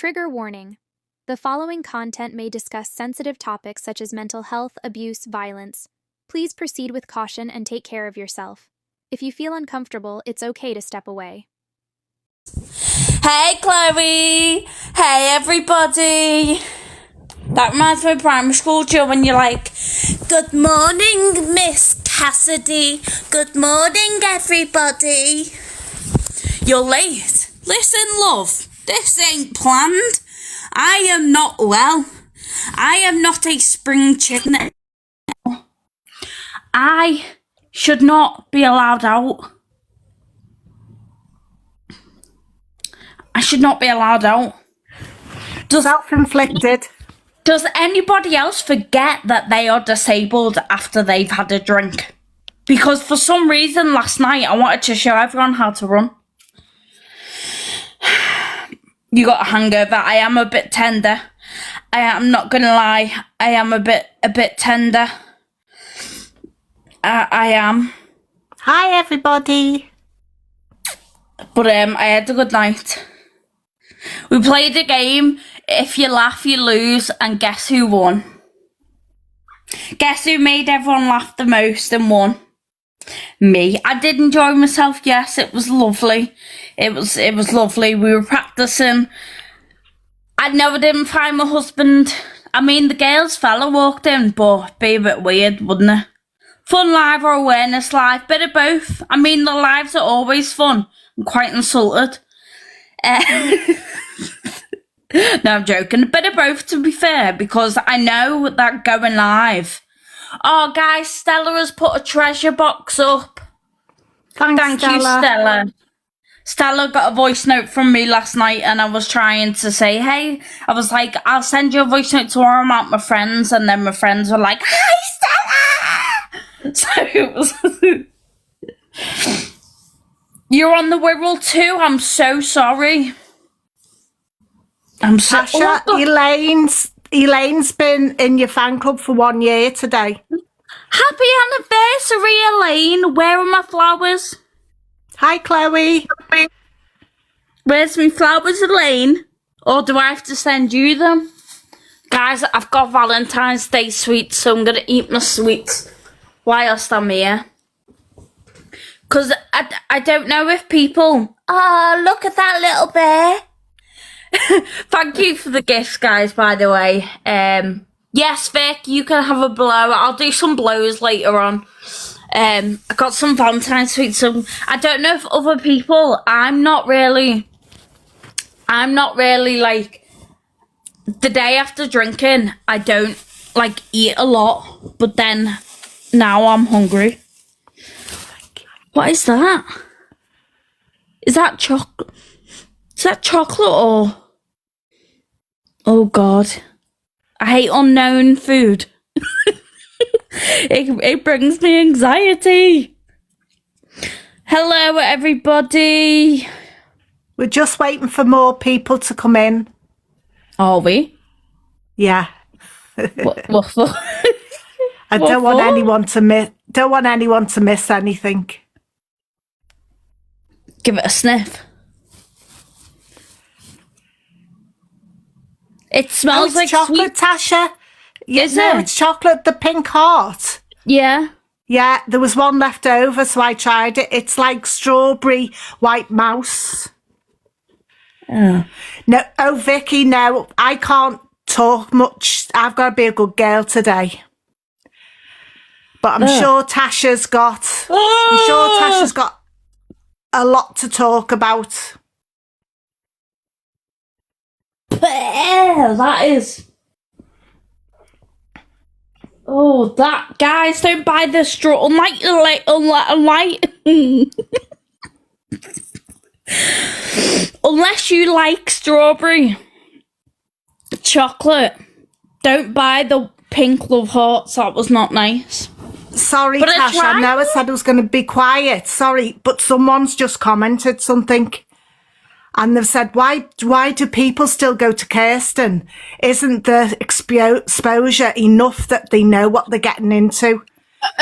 Trigger warning. The following content may discuss sensitive topics such as mental health, abuse, violence. Please proceed with caution and take care of yourself. If you feel uncomfortable, it's okay to step away. Hey Chloe! Hey everybody! That reminds me of primary school, Joe, when you're like, good morning, Miss Cassidy. Good morning, everybody. You're late. Listen, love, this ain't planned. I am not well. I am not a spring chicken. I should not be allowed out. I should not be allowed out. Self-inflicted. Does anybody else forget that they are disabled after they've had a drink? Because for some reason last night I wanted to show everyone how to run. You got a hangover. I am a bit tender. I am not gonna lie. I am a bit tender. I am. Hi, everybody. But I had a good night. We played a game. If you laugh, you lose. And guess who won? Guess who made everyone laugh the most and won? Me. I did enjoy myself. Yes, it was lovely. It was lovely. We were practicing. I never didn't find my husband. I mean, the girls fella walked in, but it'd be a bit weird, wouldn't it? Fun live or awareness live, bit of both. I mean, the lives are always fun. I'm quite insulted. No, I'm joking. A bit of both, to be fair, because I know that going live. Oh, guys, Stella has put a treasure box up. Thank Stella. you, Stella. Stella got a voice note from me last night, and I was trying to say, hey, I was like, I'll send you a voice note tomorrow about my friends, and then my friends were like, hi, Stella! So it was... You're on the Wirral too? I'm so sorry. I'm so... Tasha, Elaine's been in your fan club for 1 year today. Happy anniversary, Elaine. Where are my flowers? Hi, Chloe. Where's my flowers, Elaine? Or do I have to send you them? Guys, I've got Valentine's Day sweets, so I'm going to eat my sweets whilst I'm here. Because I don't know if people... Oh, look at that little bear. Thank you for the gifts, guys, by the way. Yes, Vic, you can have a blow. I'll do some blows later on. I got some Valentine's sweets. So I don't know if other people... I'm not really like... The day after drinking, I don't like eat a lot. But then now I'm hungry. What is that? Is that chocolate? Is that chocolate or... Oh, God. I hate unknown food. It brings me anxiety. Hello, everybody. We're just waiting for more people to come in. Are we? Yeah. What for? I don't want anyone to miss anything. Give it a sniff. It smells like chocolate, sweet. Tasha. Is no, it? It's chocolate, the pink heart. Yeah. Yeah, there was one left over, so I tried it. It's like strawberry white mouse. Oh. No, oh, Vicky, no, I can't talk much. I've got to be a good girl today. But I'm sure Tasha's got... I'm sure Tasha's got a lot to talk about. That is... Oh, that... Guys, don't buy the straw. Unless you like strawberry chocolate, don't buy the pink love hearts. That was not nice. Sorry, Tash, I know I said I was going to be quiet. Sorry, but someone's just commented something. And they've said, why do people still go to Kirsten? Isn't the exposure enough that they know what they're getting into?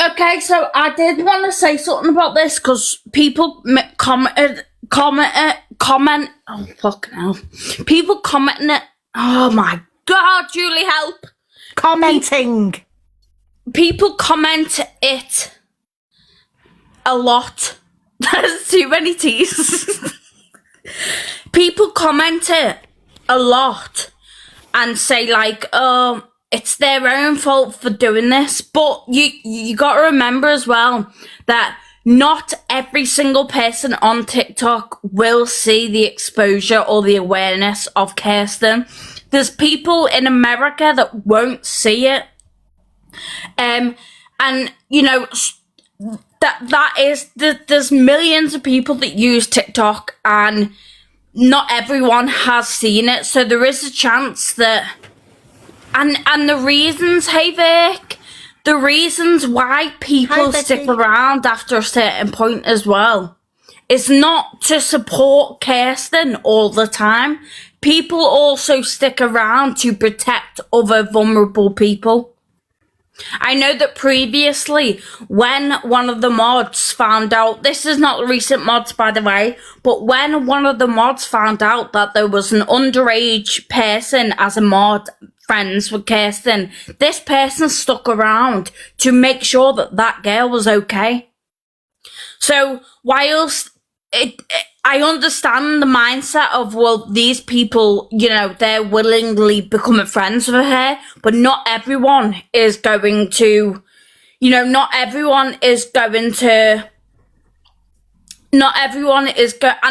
Okay, so I did want to say something about this because people commented oh fucking hell. People commenting it. Oh my God, Julie, help. Commenting. People comment it a lot. There's too many T's. People comment it a lot and say like, oh, it's their own fault for doing this. But you got to remember as well that not every single person on TikTok will see the exposure or the awareness of Kirsten. There's people in America that won't see it. And you know, there's millions of people that use TikTok and not everyone has seen it. So there is a chance that, and the reasons, hey Vic, the reasons why people stick around after a certain point as well is not to support Kirsten all the time. People also stick around to protect other vulnerable people. I know that previously, when one of the mods found out, this is not recent mods by the way, but when one of the mods found out that there was an underage person as a mod friends with Kirsten, this person stuck around to make sure that that girl was okay. So whilst I understand the mindset of, well, these people, you know, they're willingly becoming friends with her, but not everyone is going to, you know, not everyone is going to, and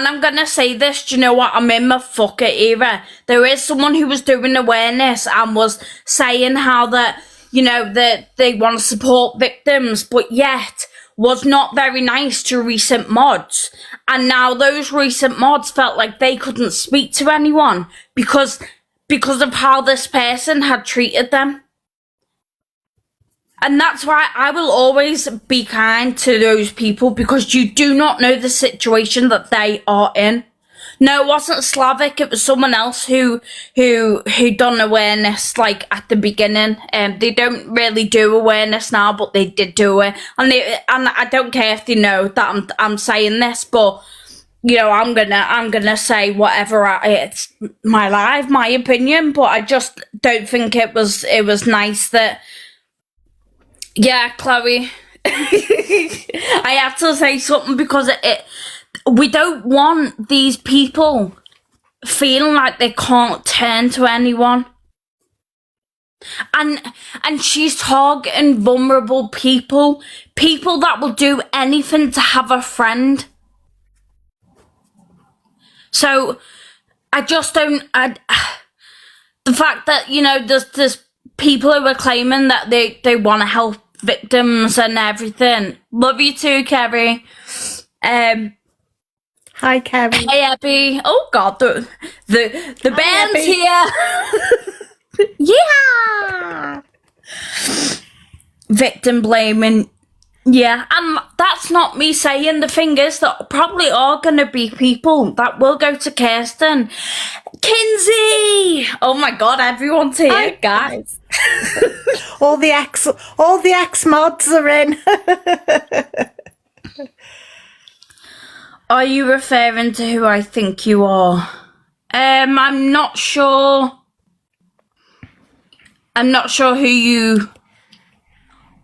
I'm going to say this, do you know what, I'm in my fucker era. There is someone who was doing awareness and was saying how that, you know, that they want to support victims, but yet was not very nice to recent mods. And now those recent mods felt like they couldn't speak to anyone because of how this person had treated them. And that's why I will always be kind to those people, because you do not know the situation that they are in. No, it wasn't Slavic. It was someone else who done awareness like at the beginning. They don't really do awareness now, but they did do it, and I don't care if they know that I'm saying this, but you know, I'm gonna say whatever. It's my life, my opinion, but I just don't think it was nice that. Yeah, Chloe. I had to say something because we don't want these people feeling like they can't turn to anyone. And she's targeting vulnerable people that will do anything to have a friend. So I just don't. The fact that, you know, there's people who are claiming that they want to help victims and everything. Love you too, Kerry. Hi, Kerry. Hey, Abby. Oh God, the band's here. Yeah. Victim blaming. Yeah, and that's not me saying. The thing is that probably are going to be people that will go to Kirsten. Kinsey! Oh my God, everyone's here, hi, guys. all the ex mods are in. Are you referring to who I think you are? I'm not sure. I'm not sure who you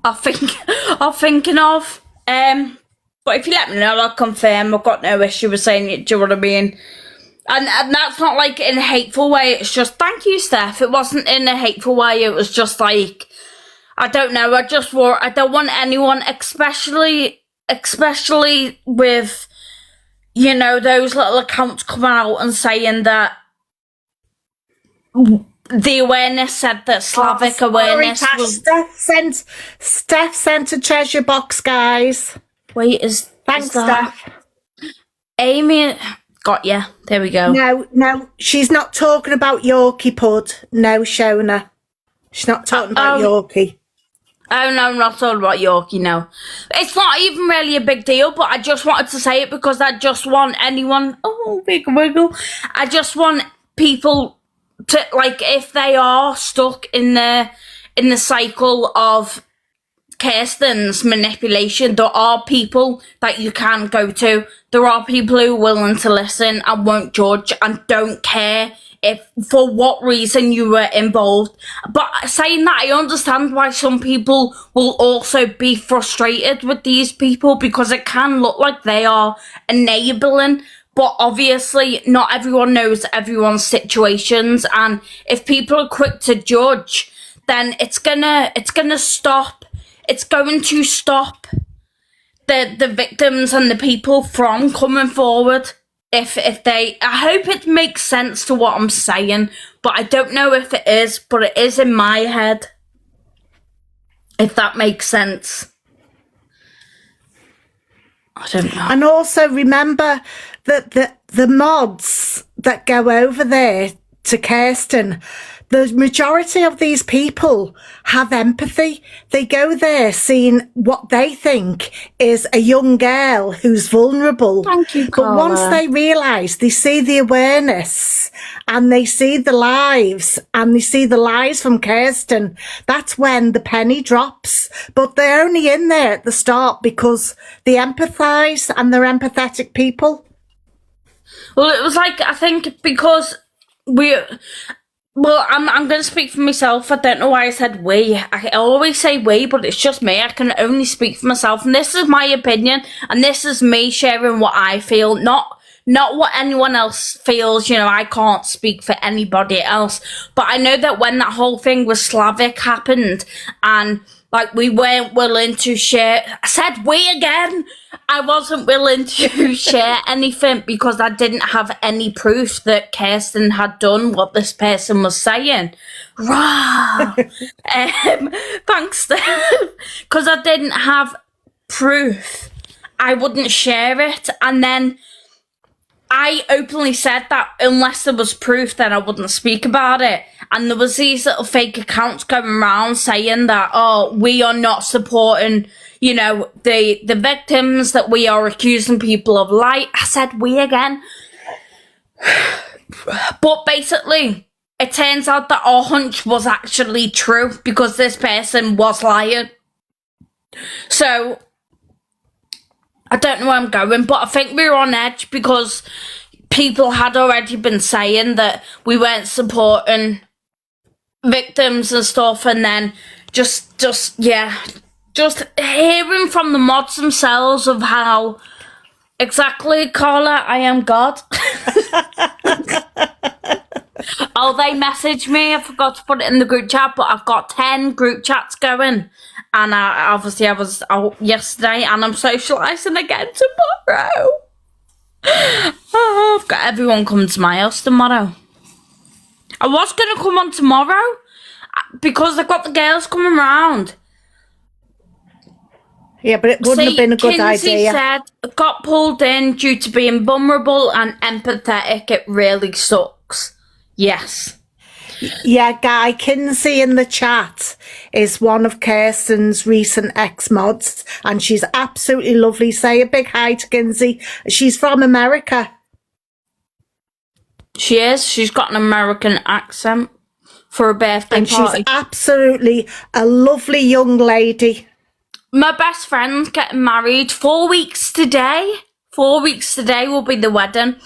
are thinking of. But if you let me know, I'll confirm. I've got no issue with saying it. Do you know what I mean? And that's not like in a hateful way. It's just, thank you, Steph. It wasn't in a hateful way. It was just like, I don't know. I don't want anyone, especially with, you know, those little accounts coming out and saying that the awareness said that Slavic awareness was... Steph sent a treasure box, guys. Wait, Thanks, Steph. Amy... Got ya. There we go. No, she's not talking about Yorkie Pud. No, Shona. She's not talking about Yorkie. Oh, no, I'm not talking about Yorkie, no. It's not even really a big deal, but I just wanted to say it because I just want anyone... Oh, big wiggle. I just want people to, like, if they are stuck in the cycle of Kirsten's manipulation. There are people that you can go to. There are people who are willing to listen and won't judge and don't care if for what reason you were involved. But saying that, I understand why some people will also be frustrated with these people, because it can look like they are enabling. But obviously, not everyone knows everyone's situations, and if people are quick to judge, then it's gonna stop. It's going to stop the victims and the people from coming forward. If they, I hope it makes sense to what I'm saying, but I don't know if it is, but it is in my head. If that makes sense. I don't know. And also remember that the mods that go over there to Kirsten, the majority of these people have empathy. They go there seeing what they think is a young girl who's vulnerable. Thank you, But Carla. once they realise, they see the awareness and they see the lives and they see the lies from Kirsten, that's when the penny drops. But they're only in there at the start because they empathise and they're empathetic people. Well, it was like, I think because well, I'm going to speak for myself. I don't know why I said we. I always say we, but it's just me. I can only speak for myself. And this is my opinion. And this is me sharing what I feel, not what anyone else feels. You know, I can't speak for anybody else. But I know that when that whole thing with Slavic happened and like we weren't willing to share, I said we again. I wasn't willing to share anything because I didn't have any proof that Kirsten had done what this person was saying. Rah! Thanks, Steph. Because I didn't have proof. I wouldn't share it. And then I openly said that unless there was proof, then I wouldn't speak about it. And there was these little fake accounts going around saying that, oh, we are not supporting, you know, the victims, that we are accusing people of lie. I said we again. But basically, it turns out that our hunch was actually true because this person was lying. So I don't know where I'm going, but I think we were on edge because people had already been saying that we weren't supporting victims and stuff, and then just hearing from the mods themselves of how exactly, Carla, I am God. Oh, they messaged me. I forgot to put it in the group chat, but I've got 10 group chats going. And I was out yesterday and I'm socialising again tomorrow. Oh, I've got everyone coming to my house tomorrow. I was going to come on tomorrow because I've got the girls coming round. Yeah, but it wouldn't have been a good Kinsey idea. said, got pulled in due to being vulnerable and empathetic. It really sucks. Yes. Yeah, Guy Kinsey in the chat is one of Kirsten's recent ex-mods, and she's absolutely lovely. Say a big hi to Kinsey. She's from America. She is. She's got an American accent for a birthday and party. She's absolutely a lovely young lady. My best friend's getting married 4 weeks today. 4 weeks today will be the wedding.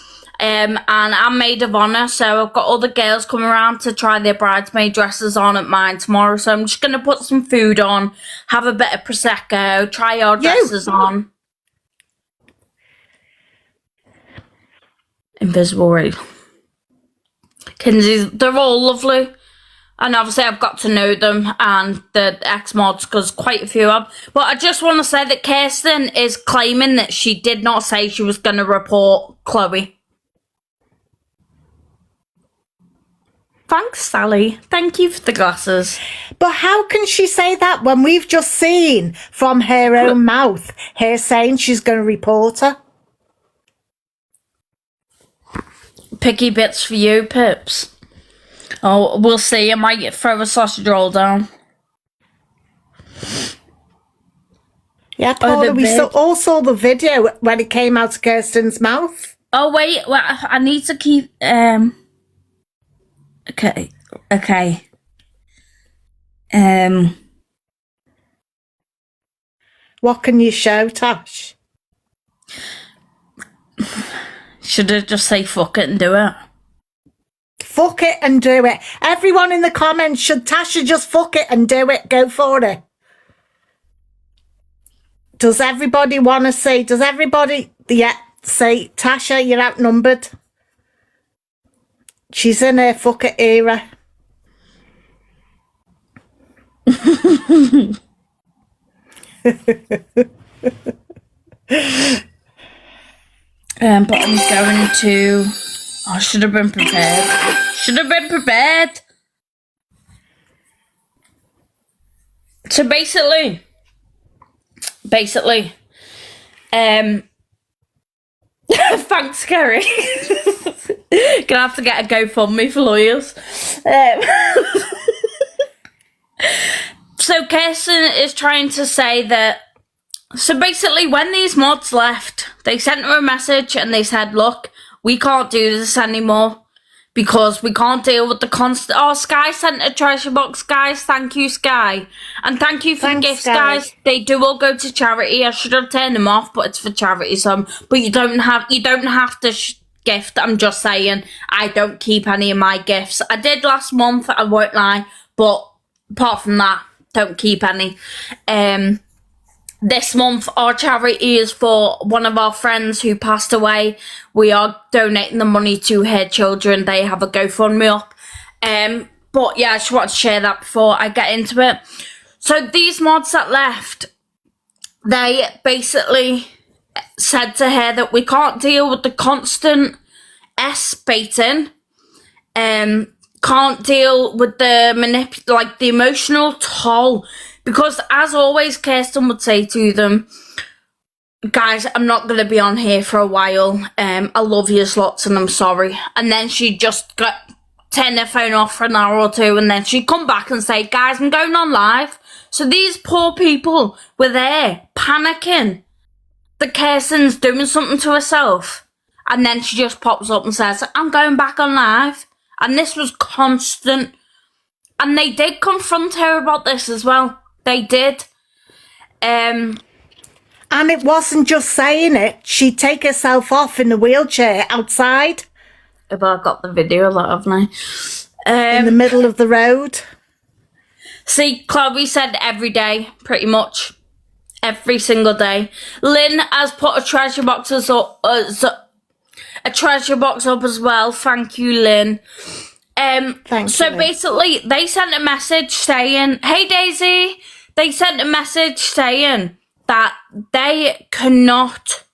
And I'm maid of honour, so I've got all the girls coming around to try their bridesmaid dresses on at mine tomorrow. So I'm just going to put some food on, have a bit of Prosecco, try our dresses on. Invisible Ray. Kinsey's, they're all lovely. And obviously I've got to know them and the ex-mods because quite a few have. But I just want to say that Kirsten is claiming that she did not say she was going to report Chloe. Thanks, Sally. Thank you for the glasses. But how can she say that when we've just seen from her own mouth her saying she's going to report her? Picky bits for you, Pips. Oh, we'll see. I might throw a sausage roll down. Yeah, Paula, we all saw the video when it came out of Kirsten's mouth. Oh, wait. Well, I need to keep... Okay. What can you show, Tash? Should I just say fuck it and do it? Fuck it and do it. Everyone in the comments, should Tasha just fuck it and do it? Go for it. Does everybody want to say, say, Tasha, you're outnumbered? She's in her fuck it era. But I'm going to... I should have been prepared. Should have been prepared. So basically, thanks, Kerry. Gonna have to get a GoFundMe for lawyers. So Kirsten is trying to say that, so basically when these mods left, they sent her a message and they said, look, we can't do this anymore because we can't deal with the constant. Oh, Sky sent a treasure box, guys. Thank you, Sky. And thank you for the gifts, guys. They do all go to charity. I should have turned them off, but it's for charity, but you don't have to gift. I'm just saying, I don't keep any of my gifts. I did last month, I won't lie, but apart from that, don't keep any. This month, our charity is for one of our friends who passed away. We are donating the money to her children. They have a GoFundMe up. But yeah, I just want to share that before I get into it. So these mods that left, they basically said to her that we can't deal with the constant S-baiting. Can't deal with the emotional toll. Because, as always, Kirsten would say to them, guys, I'm not going to be on here for a while. I love you lots and I'm sorry. And then she'd just turn her phone off for an hour or two and then she'd come back and say, guys, I'm going on live. So these poor people were there panicking that Kirsten's doing something to herself. And then she just pops up and says, I'm going back on live. And this was constant. And they did confront her about this as well. They did. And it wasn't just saying it. She'd take herself off in the wheelchair outside. Have I got the video of that, haven't I? In the middle of the road. See, Chloe said every day, pretty much. Every single day. Lynn has put a treasure box up as well. Thank you, Lynn. So basically, they sent a message saying, hey, Daisy, they sent a message saying that they cannot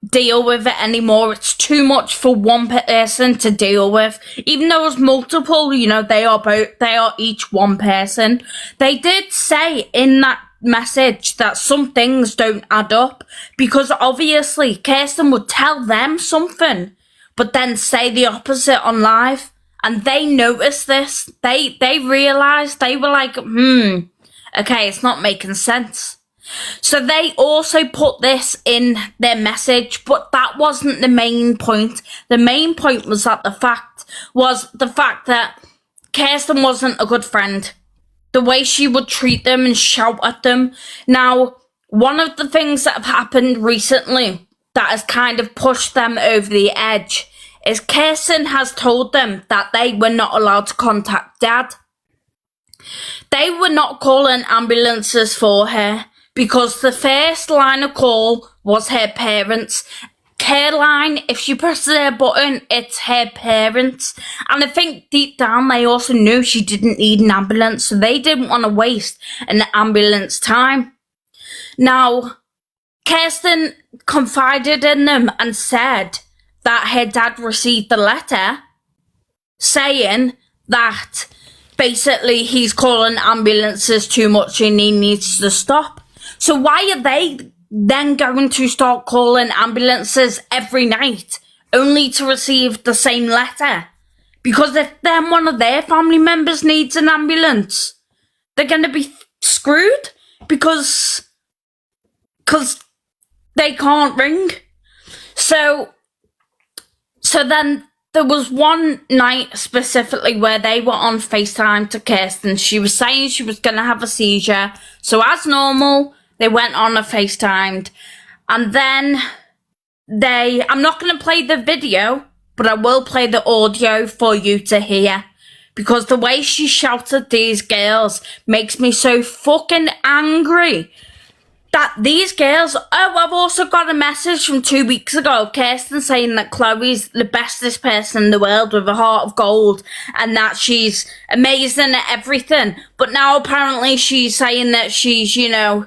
deal with it anymore. It's too much for one person to deal with. Even though it's multiple, they are each one person. They did say in that message that some things don't add up because obviously Kirsten would tell them something, but then say the opposite on live. And they noticed this. They realised, they were like, okay, it's not making sense. So they also put this in their message, but that wasn't the main point. The main point was that the fact that Kirsten wasn't a good friend. The way she would treat them and shout at them. Now, one of the things that have happened recently that has kind of pushed them over the edge is Kirsten has told them that they were not allowed to contact Dad. They were not calling ambulances for her because the first line of call was her parents. Care line, if she presses her button, it's her parents. And I think deep down they also knew she didn't need an ambulance, so they didn't want to waste an ambulance time. Now, Kirsten confided in them and said that her dad received the letter saying that basically he's calling ambulances too much and he needs to stop. So why are they then going to start calling ambulances every night only to receive the same letter? Because if then one of their family members needs an ambulance, they're going to be screwed because they can't ring. So then there was one night specifically where they were on FaceTime to Kirsten. She was saying she was going to have a seizure. So as normal, They went on a FaceTimed, and then I'm not going to play the video, but I will play the audio for you to hear, because the way she shouted these girls makes me so fucking angry. That these girls, I've also got a message from 2 weeks ago, Kirsten, saying that Chloe's the bestest person in the world with a heart of gold and that she's amazing at everything. But now apparently she's saying that she's, you know,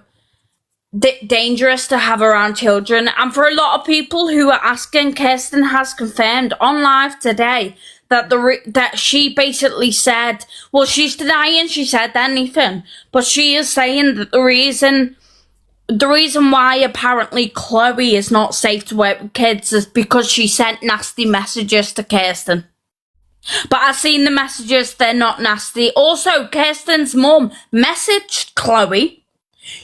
dangerous to have around children. And for a lot of people who are asking, Kirsten has confirmed on live today that that she basically said, well, she's denying she said anything, but she is saying that the reason why apparently Chloe is not safe to work with kids is because she sent nasty messages to Kirsten. But I've seen the messages, they're not nasty. Also, Kirsten's mum messaged Chloe.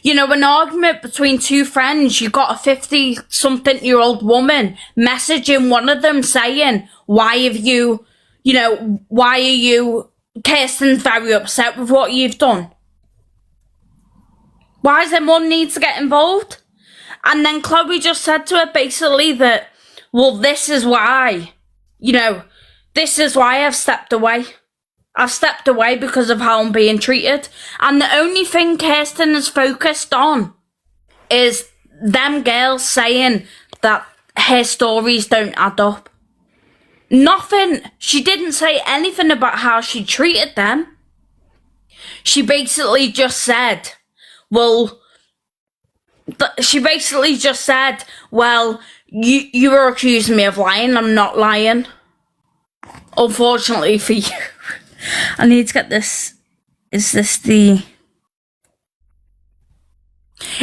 You know, an argument between two friends, you got a 50-something-year-old woman messaging one of them saying, why are you, Kirsten's very upset with what you've done. Why does her mum need to get involved? And then Chloe just said to her basically that, well, this is why I've stepped away. I've stepped away because of how I'm being treated. And the only thing Kirsten is focused on is them girls saying that her stories don't add up. Nothing. She didn't say anything about how she treated them. She basically just said, well, you were accusing me of lying. I'm not lying. Unfortunately for you. I need to get this. Is this the...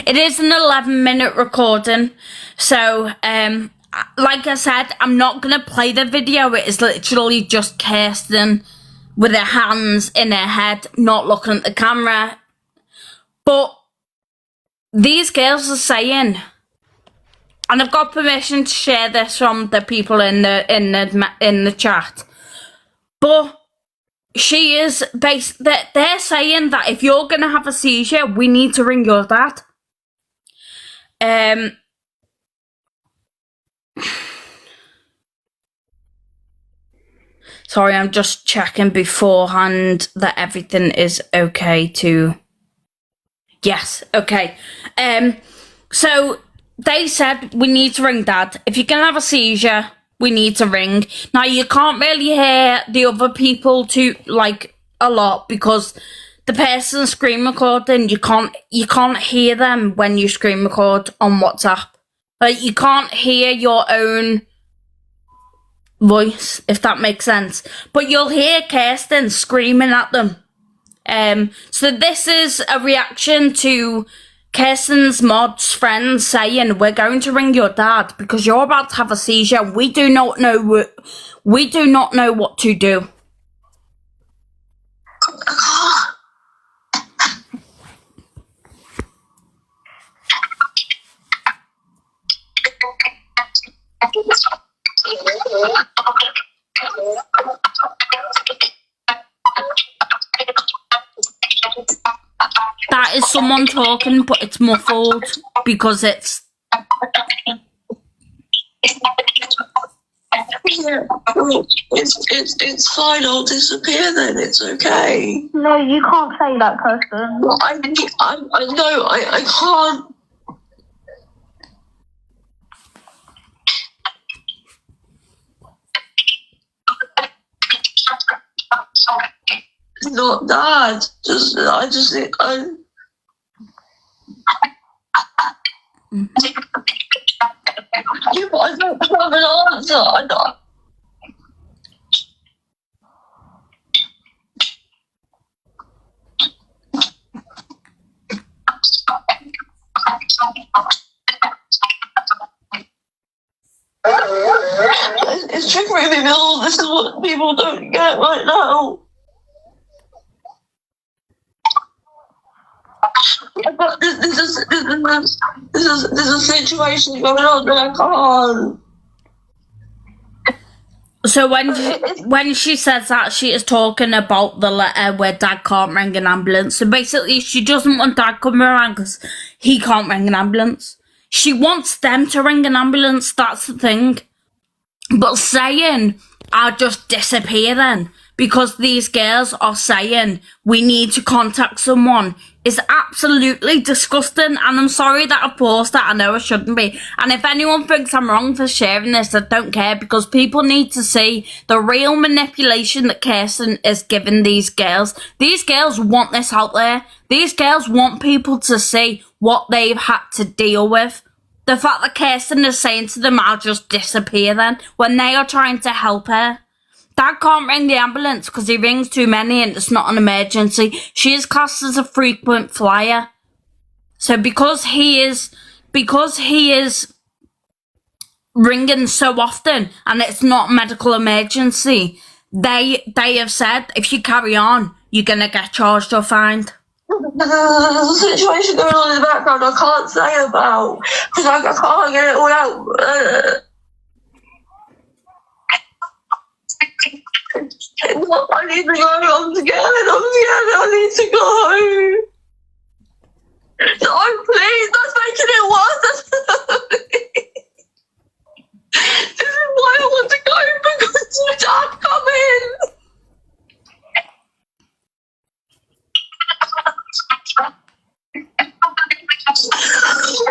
It is an 11-minute recording. So, like I said, I'm not going to play the video. It is literally just Kirsten with her hands in her head, not looking at the camera. But these girls are saying, and I've got permission to share this from the people in the chat, but she is they're saying that if you're gonna have a seizure, we need to ring your dad. Sorry, I'm just checking beforehand that everything is okay to... Yes, okay. So they said we need to ring dad. If you're gonna have a seizure, we need to ring. Now you can't really hear the other people too a lot because the person screen recording, you can't hear them when you screen record on WhatsApp. Like you can't hear your own voice, if that makes sense. But you'll hear Kirsten screaming at them. So this is a reaction to Kirsten's mod's friends saying, we're going to ring your dad because you're about to have a seizure. We do not know what to do. That is someone talking, but it's muffled because it's... Yeah, well, it's fine. I'll disappear then. It's okay. No, you can't say that, Kirsten. Well, I know. I can't. It's not that. I just think yeah, but I don't have an answer. I don't. It's triggering me, Bill. This is what people don't get right now. Yeah, but this is a situation going on that I can't. So when she says that, she is talking about the letter where Dad can't ring an ambulance. So basically, she doesn't want Dad coming around because he can't ring an ambulance. She wants them to ring an ambulance. That's the thing. But saying I'll just disappear then because these girls are saying we need to contact someone is absolutely disgusting, and I'm sorry that I paused that. I know I shouldn't be, and if anyone thinks I'm wrong for sharing this, I don't care, because people need to see the real manipulation that Kirsten is giving these girls. These girls want this out there. These girls want people to see what they've had to deal with. The fact that Kirsten is saying to them, I'll just disappear then, when they are trying to help her. Dad can't ring the ambulance because he rings too many and it's not an emergency. She is classed as a frequent flyer. So because he is ringing so often and it's not a medical emergency, they have said if you carry on, you're going to get charged or fined. The situation going on in the background I can't say about because I can't get it all out. I need to go. I'm scared. I need to go. No, please. That's making it worse. This is why I want to go, because my dad coming.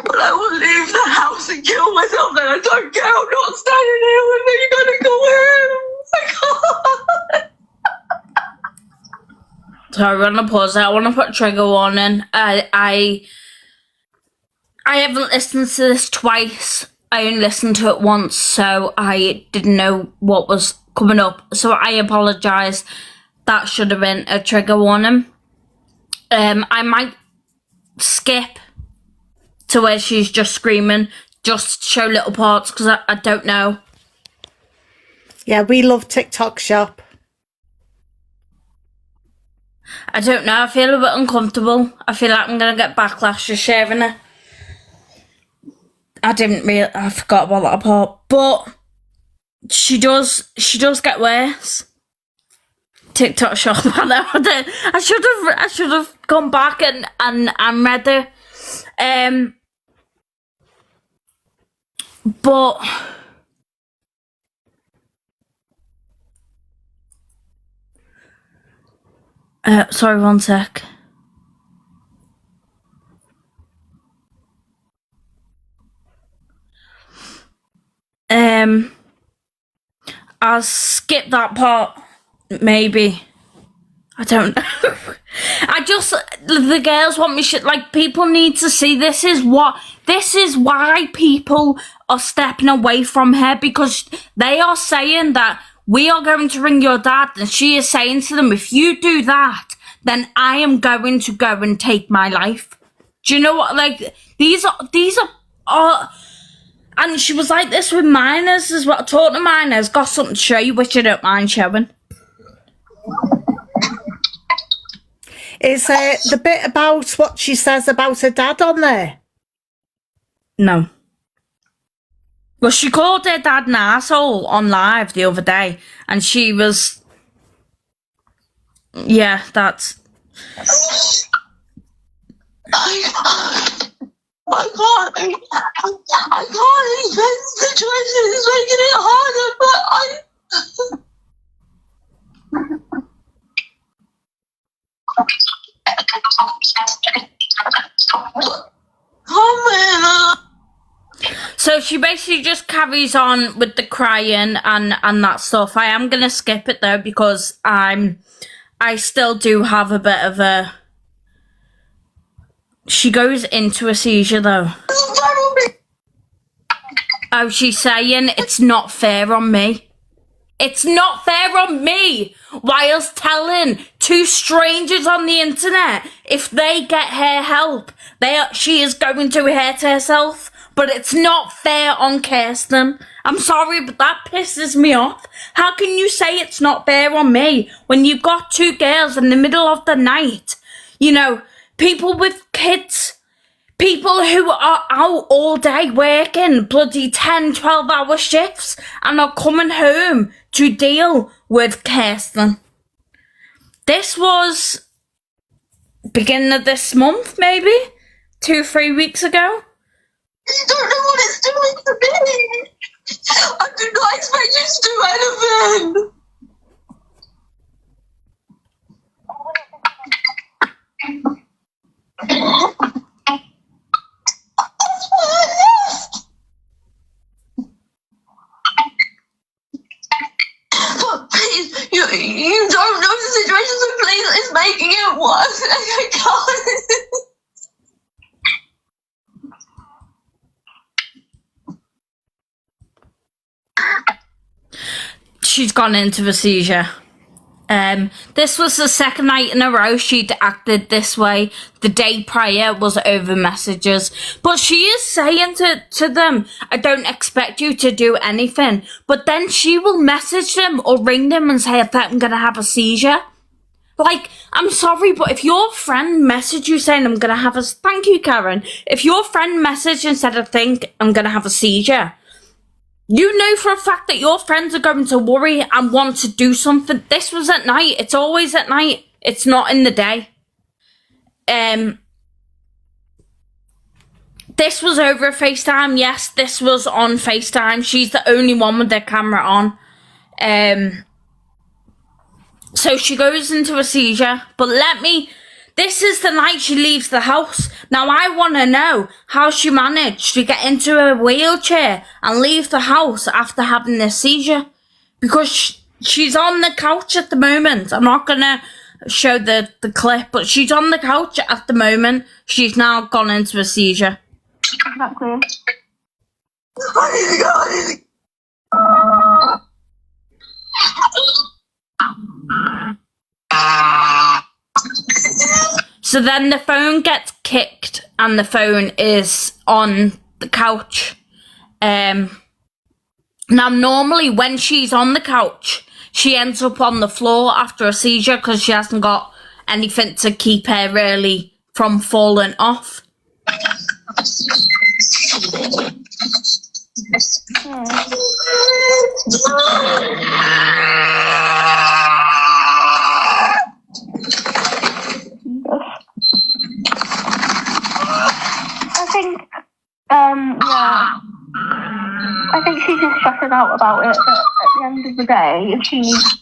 But I will leave the house and kill myself. Then I don't care. I'm not standing here with me. You're gonna go home. I can't. So I'm gonna pause that. I want to put trigger warning. I haven't listened to this twice. I only listened to it once, so I didn't know what was coming up. So I apologise. That should have been a trigger warning. I might skip to where she's just screaming, just show little parts, because I don't know. Yeah, we love TikTok shop. I don't know, I feel a bit uncomfortable. I feel like I'm going to get backlash for sharing it. I forgot about that part. But she does get worse. TikTok shop. I know. I should have gone back and read it. But sorry, one sec. I'll skip that part, maybe. I don't know. The girls want me like, people need to see this is why people are stepping away from her, because they are saying that we are going to ring your dad, and she is saying to them, if you do that, then I am going to go and take my life. Do you know what? Like, these are and she was like this with minors as well. Talking to minors, got something to show you, which I don't mind showing. Is the bit about what she says about her dad on there? No. Well, she called her dad an asshole on live the other day, and she was... Yeah, that's... I can't. This situation is making it harder, but So she basically just carries on with the crying and that stuff. I am gonna skip it though, because I still do have a bit of a... She goes into a seizure though. Oh, she's saying it's not fair on me. It's not fair on me, whilst telling two strangers on the internet if they get her help, she is going to hurt herself. But it's not fair on Kirsten. I'm sorry, but that pisses me off. How can you say it's not fair on me when you've got two girls in the middle of the night? You know, people with kids People who are out all day working bloody 10, 12-hour shifts and are coming home to deal with Kirsten. This was beginning of this month, maybe 2-3 weeks ago. You don't know what it's doing to me. I do not expect you to do anything. But please, you don't know the situation, so please, it's making it worse. I can't. She's gone into a seizure. This was the second night in a row she'd acted this way. The day prior was over messages. But she is saying to them, I don't expect you to do anything. But then she will message them or ring them and say, I think I'm going to have a seizure. Like, I'm sorry, but if your friend messaged you saying, I'm going to have a... Thank you, Karen. If your friend messaged and said, I think I'm going to have a seizure... You know for a fact that your friends are going to worry and want to do something. This was at night. It's always at night. It's not in the day. This was over FaceTime. Yes, this was on FaceTime. She's the only one with their camera on. So she goes into a seizure. But this is the night she leaves the house. Now, I want to know how she managed to get into a wheelchair and leave the house after having this seizure. Because she's on the couch at the moment. I'm not going to show the clip, but she's on the couch at the moment. She's now gone into a seizure. Exactly. I need to go. So then the phone gets kicked and the phone is on the couch. Now, normally when she's on the couch, she ends up on the floor after a seizure because she hasn't got anything to keep her really from falling off. I think she's just stressing out about it, but at the end of the day, if she needs...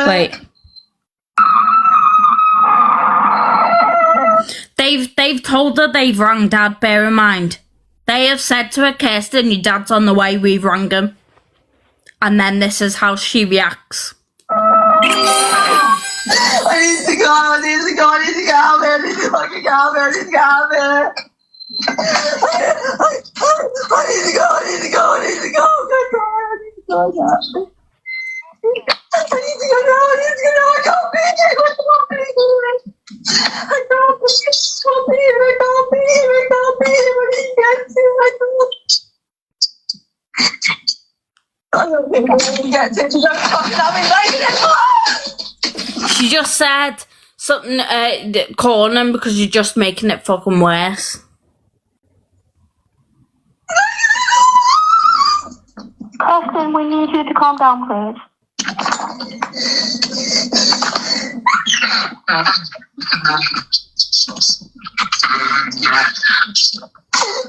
Wait. They've told her they've rang Dad, bear in mind. They have said to her, Kirsten, your dad's on the way, we've rang him. And then this is how she reacts. I need to go, I need to go, I need to go out there, I need to fucking go out there, I need to go out there. I need to go, I need to go, I need to go, I need to go, I need to go. I need to go now, I need to go now, I can't be here, I can't be here. I can't be here, I can't be here, I can't be here, I need to get to, I can't. I don't think I'm going to get to, you don't fucking have me making it. She just said something, calling him because you're just making it fucking worse. Kirsten, we need you to calm down, please.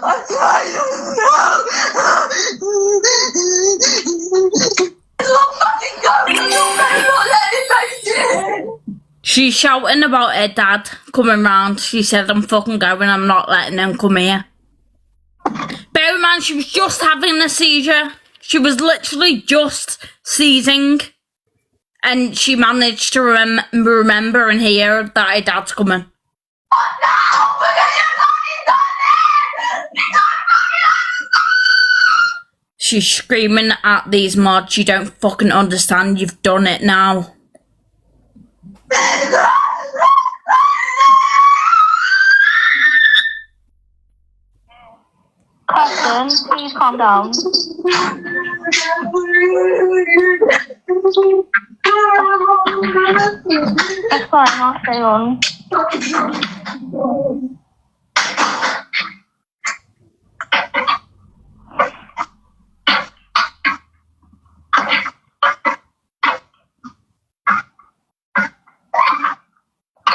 I'm trying to It's not fucking going, you better not let it make it. She's shouting about her dad coming round. She said, I'm fucking going, I'm not letting him come here. Bear in mind, she was just having a seizure. She was literally just seizing. And she managed to remember and hear that her dad's coming. She's screaming at these mods, you don't fucking understand, you've done it now. Kirsten, Kirsten, please calm down. That's fine, I'll stay on.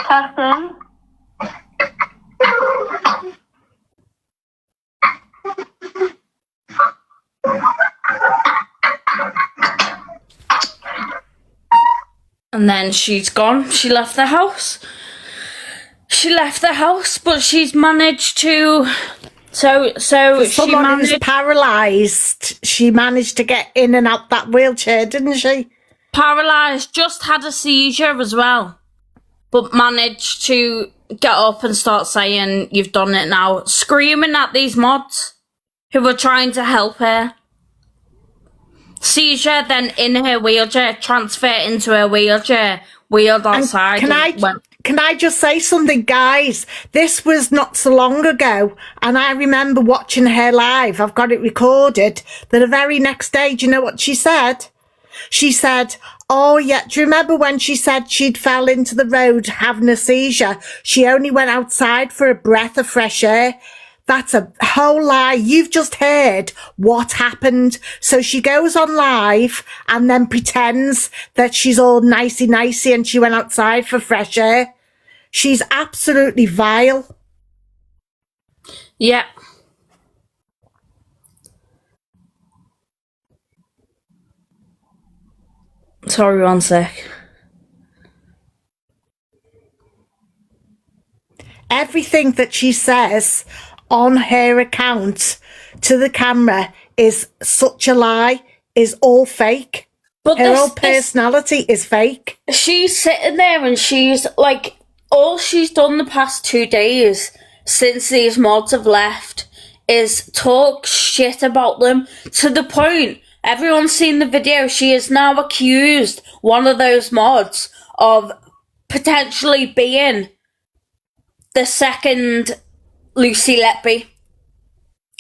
Kirsten? And then she's gone. She left the house. But she's managed to. So she Someone who's managed. paralysed, she managed to get in and out that wheelchair, didn't she? Paralysed, just had a seizure as well, but managed to get up and start saying, "You've done it now," screaming at these mods who were trying to help her. Seizure, then in her wheelchair, transfer into her wheelchair, wheeled outside. Can I just say something, guys? This was not so long ago, and I remember watching her live. I've got it recorded. The very next day, do you know what she said? She said, "Oh yeah, do you remember when she said she'd fell into the road having a seizure? She only went outside for a breath of fresh air." That's a whole lie. You've just heard what happened. So she goes on live and then pretends that she's all nicey and she went outside for fresh air. She's absolutely vile. Yeah. Sorry, one sec. Everything that she says on her account to the camera is such a lie, is all fake. But her whole personality is fake. She's sitting there and she's like, all she's done the past 2 days since these mods have left is talk shit about them to the point everyone's seen the video. She is now accused one of those mods of potentially being the second Lucy Letby.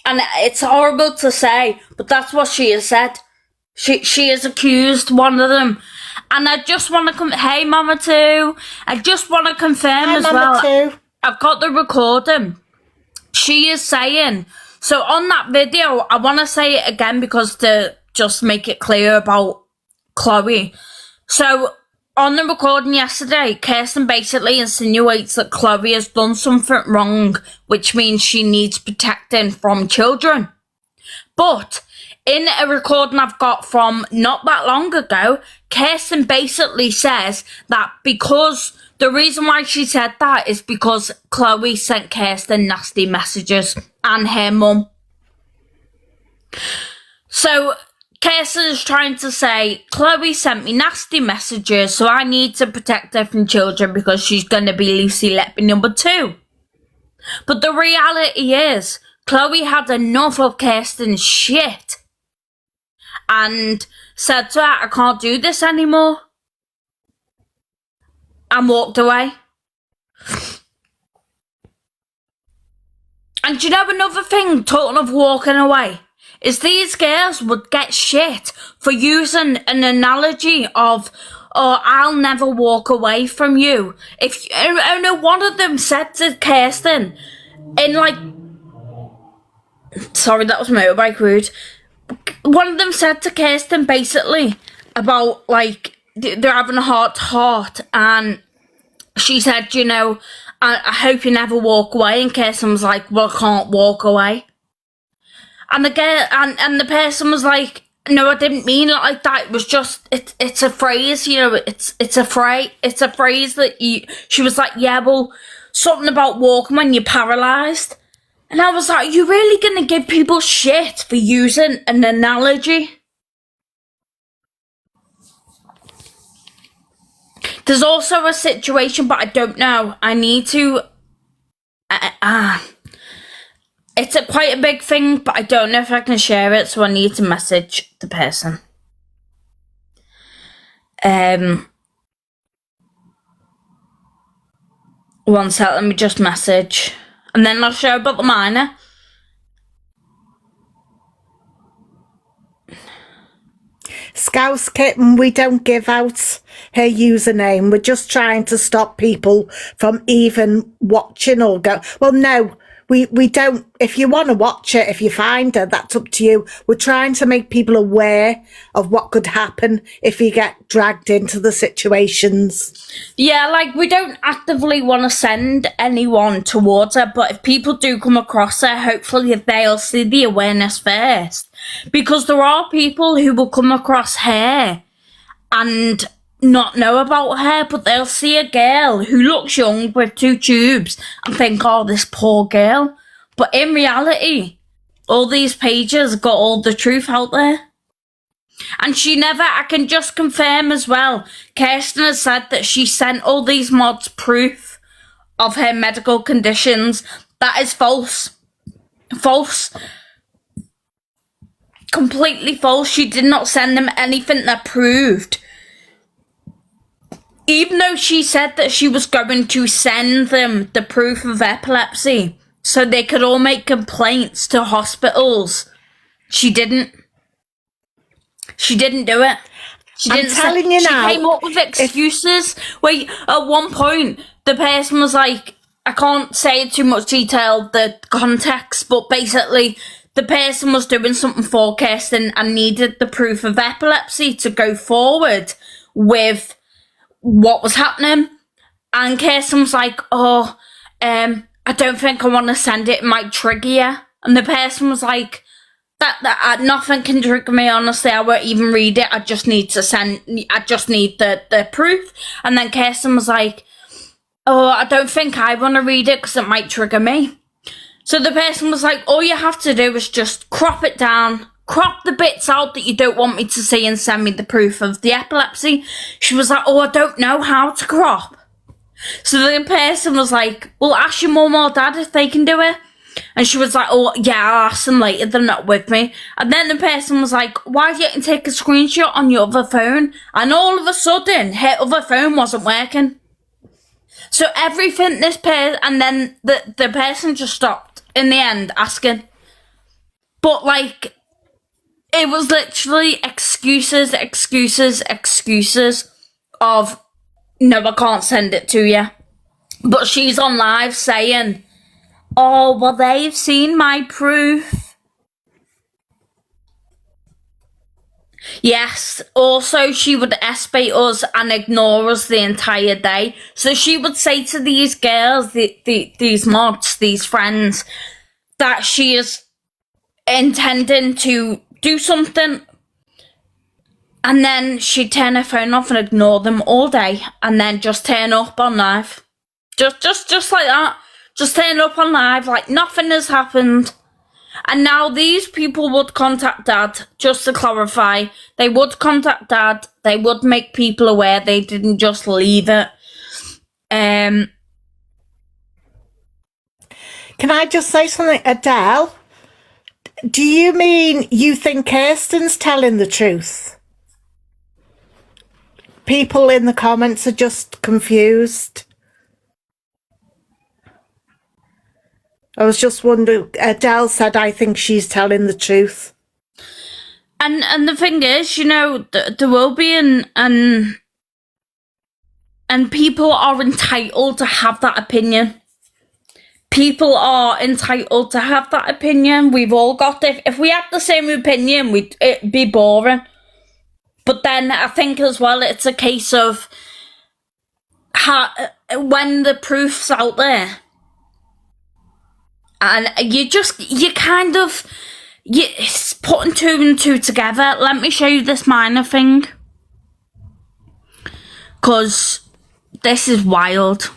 And it's horrible to say, but that's what she has said. She has accused one of them. And I just want to hey Mama Too, I just want to confirm Hi, as Mama well. Too. I've got the recording. She is saying, so on that video, I want to say it again because to just make it clear about Chloe. So on the recording yesterday, Kirsten basically insinuates that Chloe has done something wrong, which means she needs protecting from children. But in a recording I've got from not that long ago, Kirsten basically says that because the reason why she said that is because Chloe sent Kirsten nasty messages and her mum. So Kirsten's trying to say, Chloe sent me nasty messages, so I need to protect her from children because she's going to be Lucy Letby number 2. But the reality is, Chloe had enough of Kirsten's shit and said to her, I can't do this anymore, and walked away. And do you know another thing, talking of walking away, is these girls would get shit for using an analogy of, oh, I'll never walk away from you. If oh no, one of them said to Kirsten, in like, sorry, that was motorbike rude. One of them said to Kirsten basically about like they're having a heart to heart, and she said, you know, I hope you never walk away. And Kirsten was like, well, I can't walk away. And the girl and the person was like, no, I didn't mean it like that. It was just it's a phrase, you know. It's a phrase that you. She was like, yeah, well, something about walking when you're paralysed. And I was like, you really gonna give people shit for using an analogy? There's also a situation, but I don't know. I need to. It's quite a big thing, but I don't know if I can share it, so I need to message the person. One sec, let me just message. And then I'll share about the minor. Scouse Kitten, we don't give out her username. We're just trying to stop people from even watching or go. Well, no, we don't. If you want to watch it, if you find her, that's up to you. We're trying to make people aware of what could happen if you get dragged into the situations. Yeah, like, we don't actively want to send anyone towards her, but if people do come across her, hopefully they'll see the awareness first. Because there are people who will come across her and not know about her, but they'll see a girl who looks young with 2 tubes and think, oh, this poor girl. But in reality, all these pages got all the truth out there. And I can just confirm as well, Kirsten has said that she sent all these mods proof of her medical conditions. That is false. False. Completely false. She did not send them anything that proved. Even though she said that she was going to send them the proof of epilepsy so they could all make complaints to hospitals, she didn't. She didn't do it. She came up with excuses. Wait, at one point, the person was like, I can't say in too much detail the context, but basically, the person was doing something for Kirsten and needed the proof of epilepsy to go forward with what was happening. And Kirsten was like, I don't think I want to send it. It might trigger you. And the person was like, that nothing can trigger me, honestly. I won't even read it. I just need the proof. And then Kirsten was like, I don't think I want to read it because it might trigger me. So the person was like, all you have to do is just crop it down, crop the bits out that you don't want me to see and send me the proof of the epilepsy. She was like, I don't know how to crop. So the person was like, well, ask your mum or dad if they can do it. And she was like, yeah, I'll ask them later, they're not with me. And then the person was like, why didn't you take a screenshot on your other phone? And all of a sudden, her other phone wasn't working. So everything and then the person just stopped in the end asking. But like, it was literally excuses of, no, I can't send it to you. But she's on live saying, oh, well, they've seen my proof. Yes, also she would espionage us and ignore us the entire day. So she would say to these girls, these mods, these friends, that she is intending to do something. And then she'd turn her phone off and ignore them all day. And then just turn up on live. Just like that. Just turn up on live like nothing has happened. And now these people would contact Dad, just to clarify. They would contact Dad. They would make people aware. They didn't just leave it. Can I just say something? Adele, do you mean you think Kirsten's telling the truth? People in the comments are just confused. I was just wondering, Adele said, I think she's telling the truth. And the thing is, you know, there will be and people are entitled to have that opinion. People are entitled to have that opinion. We've all got it. If we had the same opinion, it'd be boring. But then I think as well, it's a case of when the proof's out there, and you're putting 2 and 2 together. Let me show you this minor thing. Because this is wild.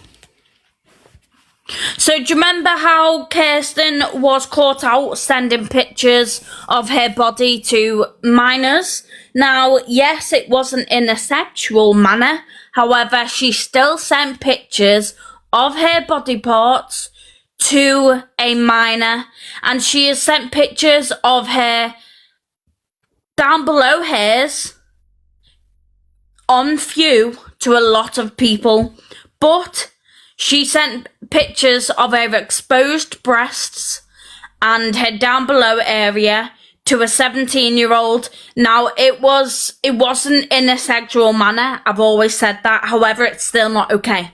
So do you remember how Kirsten was caught out sending pictures of her body to minors? Now, yes, it wasn't in a sexual manner. However, she still sent pictures of her body parts to a minor, and she has sent pictures of her down below hers on view to a lot of people, but she sent pictures of her exposed breasts and her down below area to a 17-year-old. Now, it wasn't in a sexual manner. I've always said that. However, it's still not okay.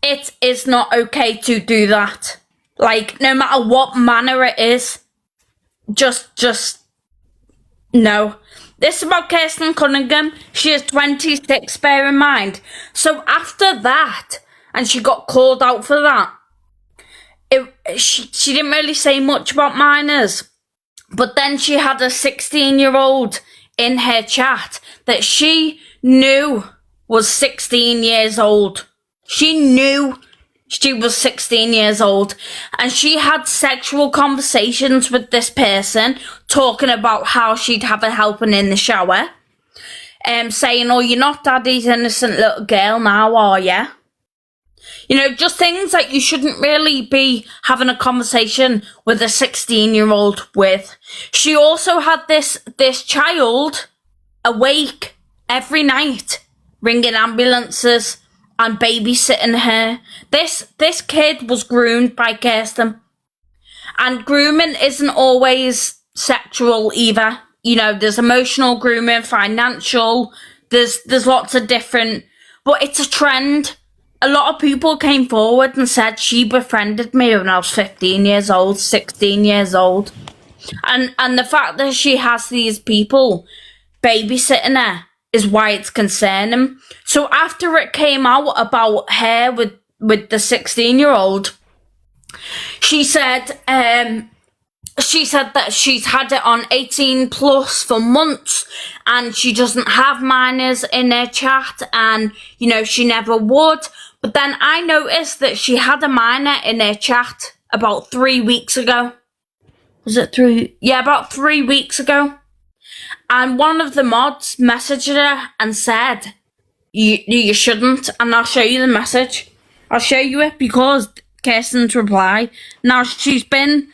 It is not okay to do that. Like, no matter what manner it is, just no. This is about Kirsten Cunningham. She is 26, bear in mind. So after that, and she got called out for that, she didn't really say much about minors. But then she had a 16-year-old in her chat that she knew was 16 years old. She knew she was 16 years old. And she had sexual conversations with this person, talking about how she'd have a helping in the shower. Saying, oh, you're not daddy's innocent little girl now, are you? You know, just things that you shouldn't really be having a conversation with a 16-year-old with. She also had this child awake every night, ringing ambulances and babysitting her. This kid was groomed by Kirsten. And grooming isn't always sexual either. You know, there's emotional grooming, financial, there's lots of different, but it's a trend. A lot of people came forward and said she befriended me when I was 15 years old, 16 years old. And the fact that she has these people babysitting her is why it's concerning. So after it came out about her with the 16-year-old, she said that she's had it on 18 plus for months and she doesn't have minors in her chat and, you know, she never would. But then I noticed that she had a minor in her chat about 3 weeks ago. Was it 3? Yeah, about 3 weeks ago. And one of the mods messaged her and said, you shouldn't. And I'll show you the message. I'll show you it because Kirsten's reply. Now, she's been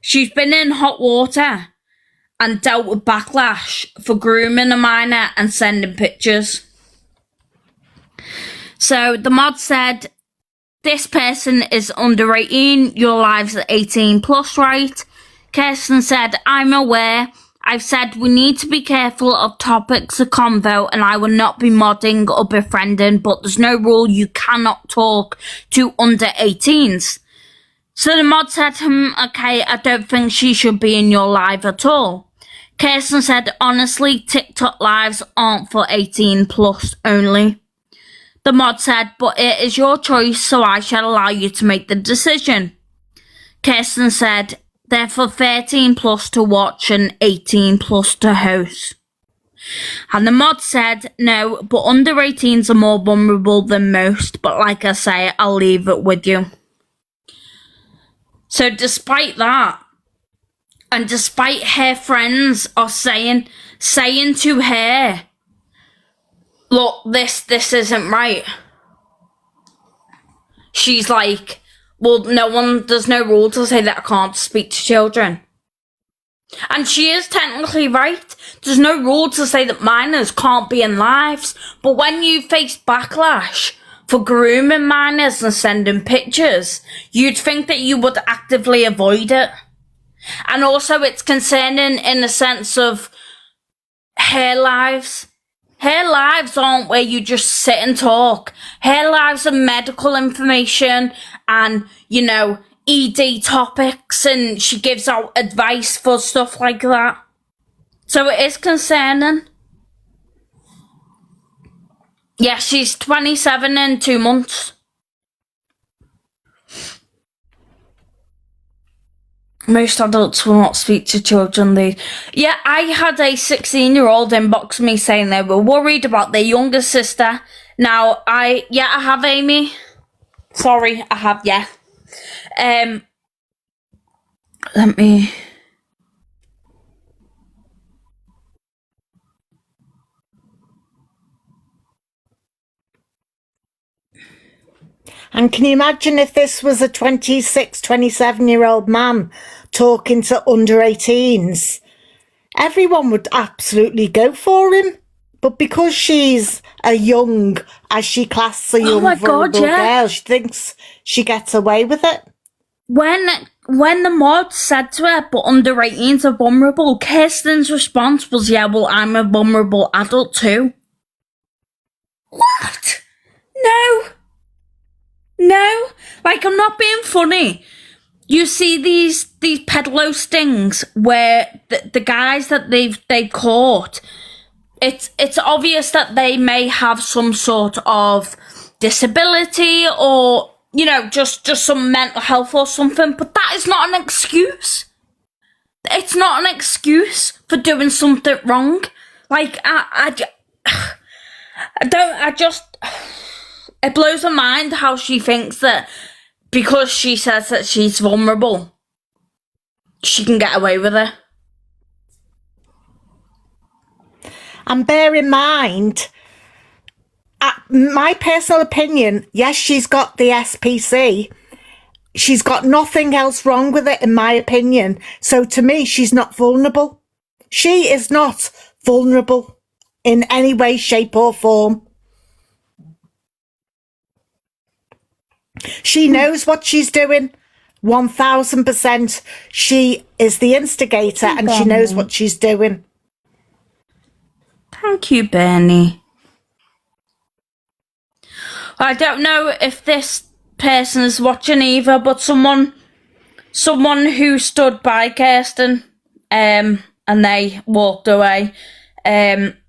in hot water and dealt with backlash for grooming a minor and sending pictures. So the mod said, this person is under 18, your lives are 18 plus, right? Kirsten said, I'm aware. I've said we need to be careful of topics of convo and I will not be modding or befriending, but there's no rule you cannot talk to under 18s. So the mod said, okay, I don't think she should be in your live at all. Kirsten said, honestly, TikTok lives aren't for 18 plus only. The mod said, but it is your choice, so I shall allow you to make the decision. Kirsten said, they're for 13 plus to watch and 18 plus to host. And the mod said, no, but under 18s are more vulnerable than most, but like I say, I'll leave it with you. So despite that, and despite her friends are saying to her, look, this isn't right. She's like, well, there's no rule to say that I can't speak to children. And she is technically right. There's no rule to say that minors can't be in lives. But when you face backlash for grooming minors and sending pictures, you'd think that you would actively avoid it. And also it's concerning in the sense of her lives. Her lives aren't where you just sit and talk. Her lives are medical information and, you know, ED topics, and she gives out advice for stuff like that. So it is concerning. Yeah, she's 27 in 2 months. Most adults will not speak to children. Yeah, I had a 16-year-old inbox me saying they were worried about their younger sister. Now, I have, Amy. Sorry, I have, yeah. Let me... And can you imagine if this was a 26, 27-year-old man talking to under 18s? Everyone would absolutely go for him. But because she's a young, as she classes a young, vulnerable girl, she thinks she gets away with it. When when the mod said to her, but under 18s are vulnerable, Kirsten's response was, yeah, well, I'm a vulnerable adult too. What? No. Like, I'm not being funny. You see these peddalo stings where the guys that they've caught, it's obvious that they may have some sort of disability or, you know, just some mental health or something, but that is not an excuse. It's not an excuse for doing something wrong. Like, it blows my mind how she thinks that because she says that she's vulnerable, she can get away with it. And bear in mind, my personal opinion, yes, she's got the SPC. She's got nothing else wrong with it, in my opinion. So to me, she's not vulnerable. She is not vulnerable in any way, shape or form. She knows what she's doing. 1000%. She is the instigator and she knows what she's doing. Thank you, Bernie. I don't know if this person is watching either, but someone who stood by Kirsten, and they walked away.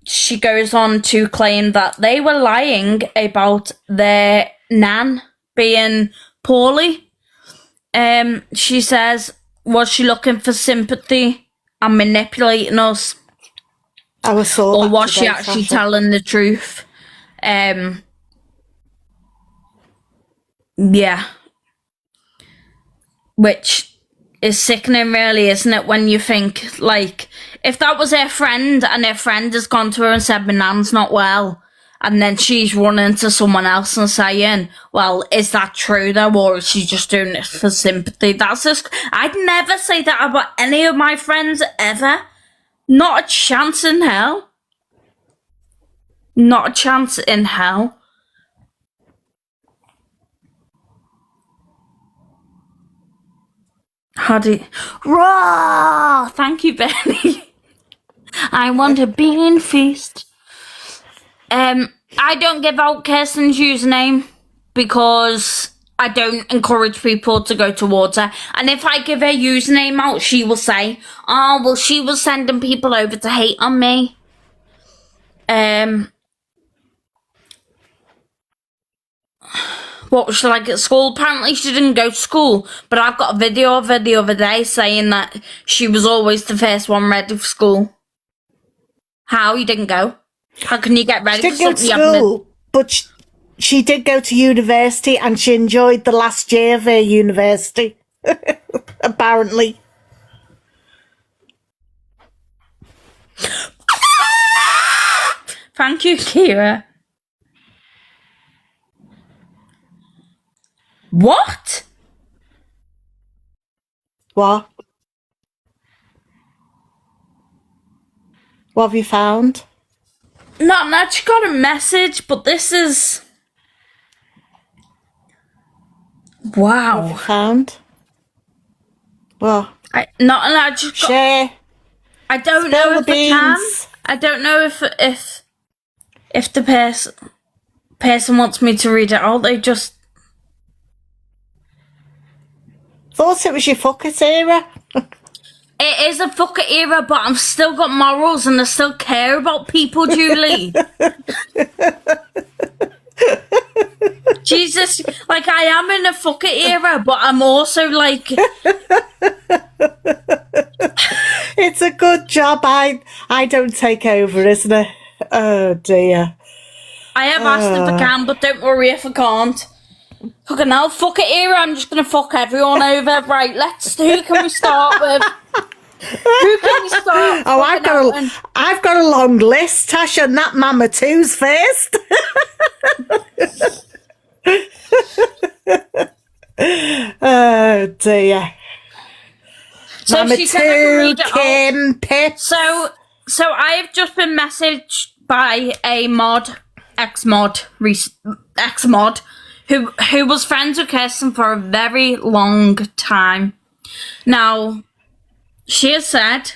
She goes on to claim that they were lying about their nan being poorly. She says, was she looking for sympathy and manipulating us? Or was she actually telling the truth? Yeah. Which is sickening, really, isn't it? When you think, like, if that was her friend and her friend has gone to her and said, my nan's not well, and then she's running to someone else and saying, well, is that true though, or is she just doing it for sympathy? That's just, I'd never say that about any of my friends ever. Not a chance in hell. Not a chance in hell. Raw! Thank you, Benny. I want a bean feast. I don't give out Kirsten's username because I don't encourage people to go towards her. And if I give her username out, she will say, oh, well, she was sending people over to hate on me. What was she like at school? Apparently she didn't go to school, but I've got a video of her the other day saying that she was always the first one ready for school. How? You didn't go? How can you get ready for something? She didn't go to school, but she did go to university and she enjoyed the last year of her university, apparently. Thank you, Kira. What? What? What have you found? Not that she got a message, but this is... Wow. What have you found? What? I just got... Share. I don't Spill know if the I can. beans. I don't know if the person wants me to read it out. They just... Thought it was your fuck it era. It is a fucker era, but I've still got morals and I still care about people, Julie. Jesus, like, I am in a fucker era, but I'm also like... It's a good job I don't take over, isn't it? Oh, dear. I have asked if I can, but don't worry if I can't. Fucking hell, fucker era, I'm just going to fuck everyone over. Right, who can we start with? Who can we start? Oh, I've got a long list, Tash, and that Mama Two's first. Oh dear. So Mama she said I can Two, read it Kim, out. Pip. So I have just been messaged by a ex-mod, who was friends with Kirsten for a very long time. Now, she has said,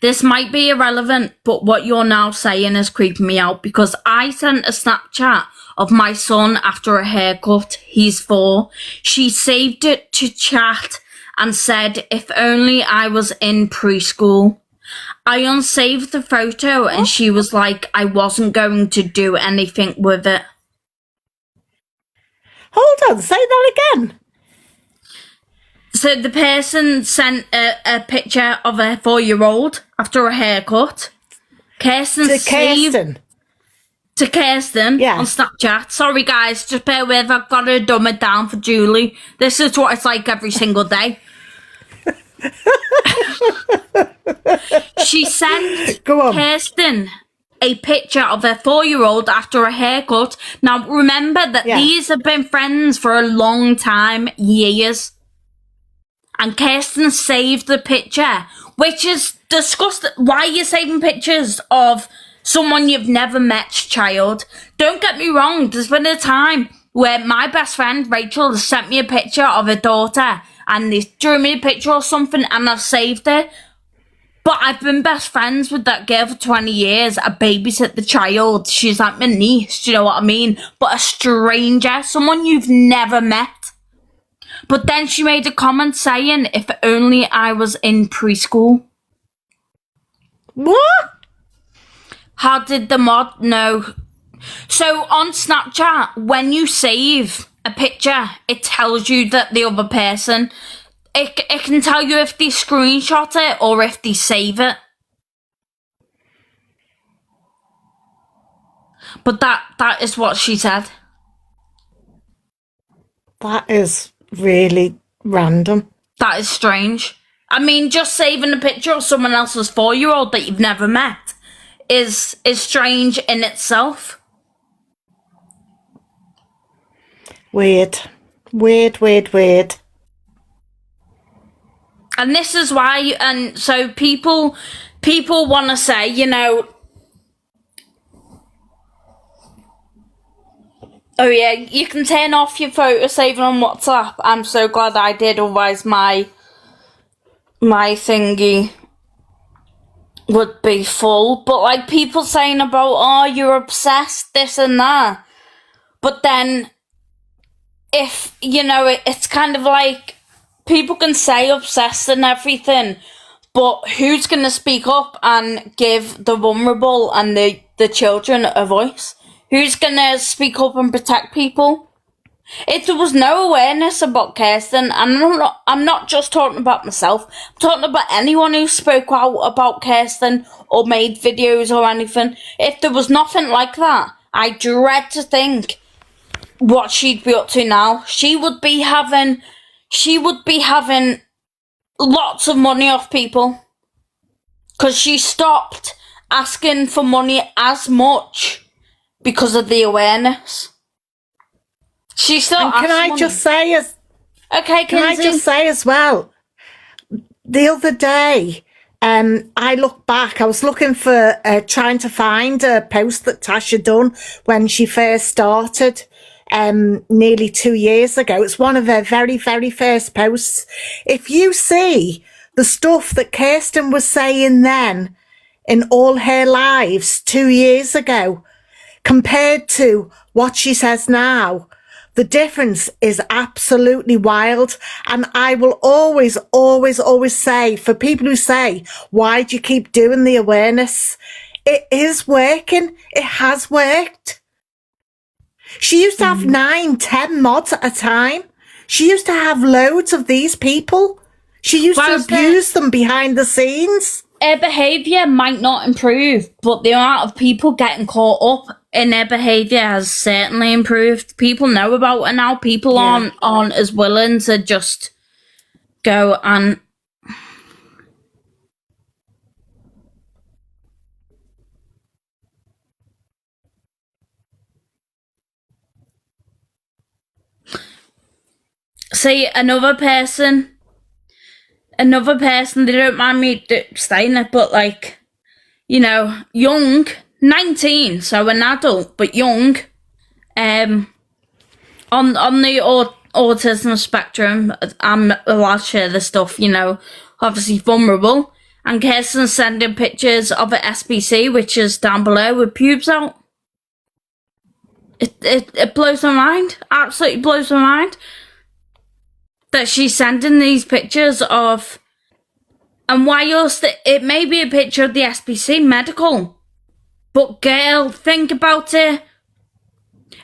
this might be irrelevant, but what you're now saying is creeping me out because I sent a Snapchat of my son after a haircut. He's 4. She saved it to chat and said, if only I was in preschool. I unsaved the photo and she was like, I wasn't going to do anything with it. Hold on, say that again. So the person sent a picture of a 4-year-old after a haircut. Kirsten To Kirsten. To Kirsten on Snapchat. Sorry guys, just bear with. I've got to dumb it down for Julie. This is what it's like every single day. She sent Kirsten a picture of a 4-year-old after a haircut. Now remember that these have been friends for a long time, years. And Kirsten saved the picture, which is disgusting. Why are you saving pictures of someone you've never met, child? Don't get me wrong, there's been a time where my best friend Rachel has sent me a picture of her daughter and they drew me a picture or something and I've saved it. But I've been best friends with that girl for 20 years. I babysit the child. She's like my niece, do you know what I mean? But a stranger, someone you've never met. But then she made a comment saying, if only I was in preschool. What? How did the mod know? So on Snapchat, when you save a picture, it tells you that the other person, it can tell you if they screenshot it or if they save it. But that is what she said. That is really random. That is strange. I mean, just saving a picture of someone else's 4-year-old that you've never met is strange in itself. Weird. Weird. And this is why, and so people want to say, you know, oh yeah, you can turn off your photo saving on WhatsApp. I'm so glad I did, otherwise my thingy would be full. But like people saying about, oh, you're obsessed, this and that. But then, if, you know, it's kind of like, people can say obsessed and everything, but who's going to speak up and give the vulnerable and the children a voice? Who's going to speak up and protect people? If there was no awareness about Kirsten, and I'm not just talking about myself, I'm talking about anyone who spoke out about Kirsten or made videos or anything. If there was nothing like that, I dread to think what she'd be up to now. She would be having lots of money off people. Because she stopped asking for money as much because of the awareness. She still and can I just say as well, the other day, I looked back, I was looking for, trying to find a post that Tash had done when she first started, nearly 2 years ago. It's one of her very, very first posts. If you see the stuff that Kirsten was saying then in all her lives 2 years ago, compared to what she says now, the difference is absolutely wild. And I will always say, for people who say, why do you keep doing the awareness? It is working. It has worked. She used to have 9-10 mods at a time. She used to have loads of these people. She used to abuse them behind the scenes. Her behaviour might not improve, but the amount of people getting caught up in their behaviour has certainly improved. People know about her now. People aren't as willing to just go and... See, another person, they don't mind me saying it, but like, you know, young, 19, so an adult, but young, on the autism spectrum. I'm allowed to share this stuff, you know, obviously vulnerable. And Kirsten's sending pictures of an SBC, which is down below, with pubes out. It blows my mind. Absolutely blows my mind. That she's sending these pictures of... And why it may be a picture of the SBC medical. But girl, think about it.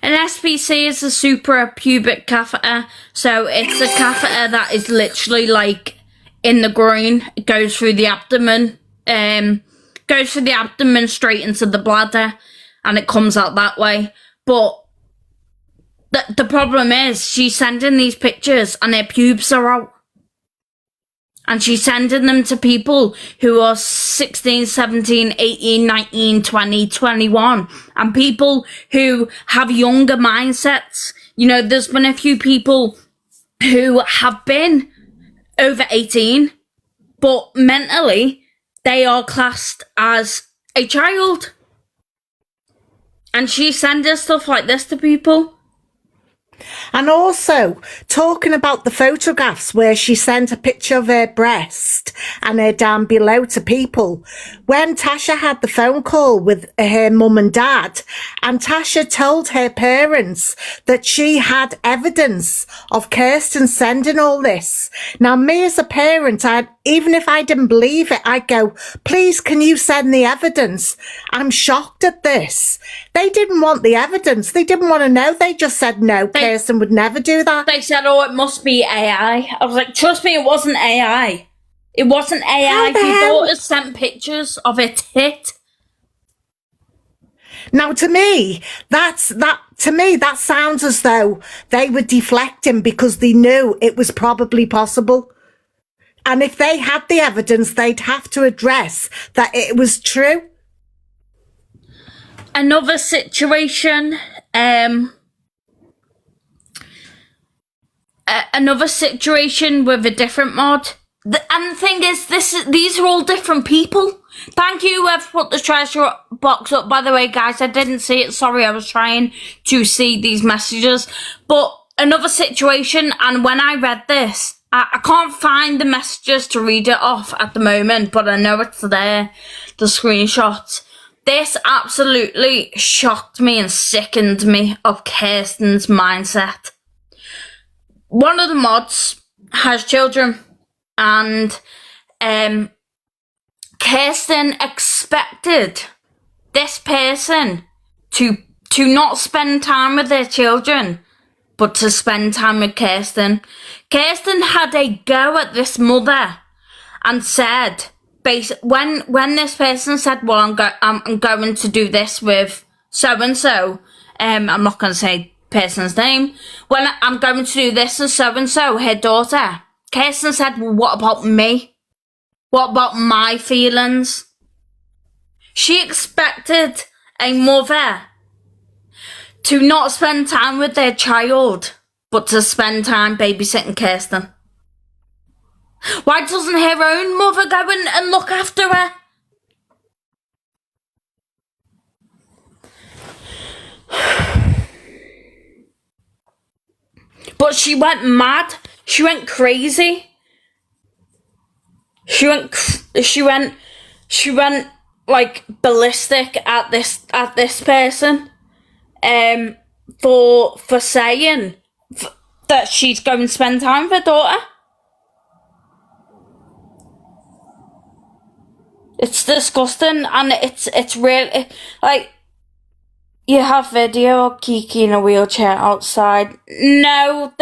An SBC is a suprapubic catheter. So it's a catheter that is literally like in the groin. It goes through the abdomen. Goes through the abdomen straight into the bladder. And it comes out that way. But the problem is she's sending these pictures and her pubes are out. And she's sending them to people who are 16, 17, 18, 19, 20, 21. And people who have younger mindsets. You know, there's been a few people who have been over 18, but mentally they are classed as a child. And she's sending stuff like this to people. And also, talking about the photographs where she sent a picture of her breast and her down below to people, when Tasha had the phone call with her mum and dad, and Tasha told her parents that she had evidence of Kirsten sending all this. Now, me as a parent, even if I didn't believe it, I'd go, please, can you send the evidence? I'm shocked at this. They didn't want the evidence. They didn't want to know. They just said, no, Kirsten would never do that. They said, oh, it must be AI. I was like, trust me, it wasn't AI. It wasn't AI. Your daughter sent pictures of her tit. Now, to me, that sounds as though they were deflecting because they knew it was probably possible. And if they had the evidence, they'd have to address that it was true. Another situation, with a different mod. And the thing is, these are all different people. Thank you whoever put the treasure box up, by the way, guys. I didn't see it. Sorry, I was trying to see these messages. But another situation, and when I read this, I can't find the messages to read it off at the moment, but I know it's there, the screenshots. This absolutely shocked me and sickened me of Kirsten's mindset. One of the mods has children, and Kirsten expected this person to not spend time with their children, but to spend time with Kirsten. Kirsten had a go at this mother and said, when this person said, well, I'm going to do this with so-and-so, I'm not going to say person's name, when I'm going to do this and so-and-so, her daughter, Kirsten said, well, what about me? What about my feelings? She expected a mother to not spend time with their child, but to spend time babysitting Kirsten. Why doesn't her own mother go and look after her? But she went mad. She went crazy. She went like ballistic at this person. For saying that she's going to spend time with her daughter. It's disgusting, and it's really, like, you have video of Kiki in a wheelchair outside. No,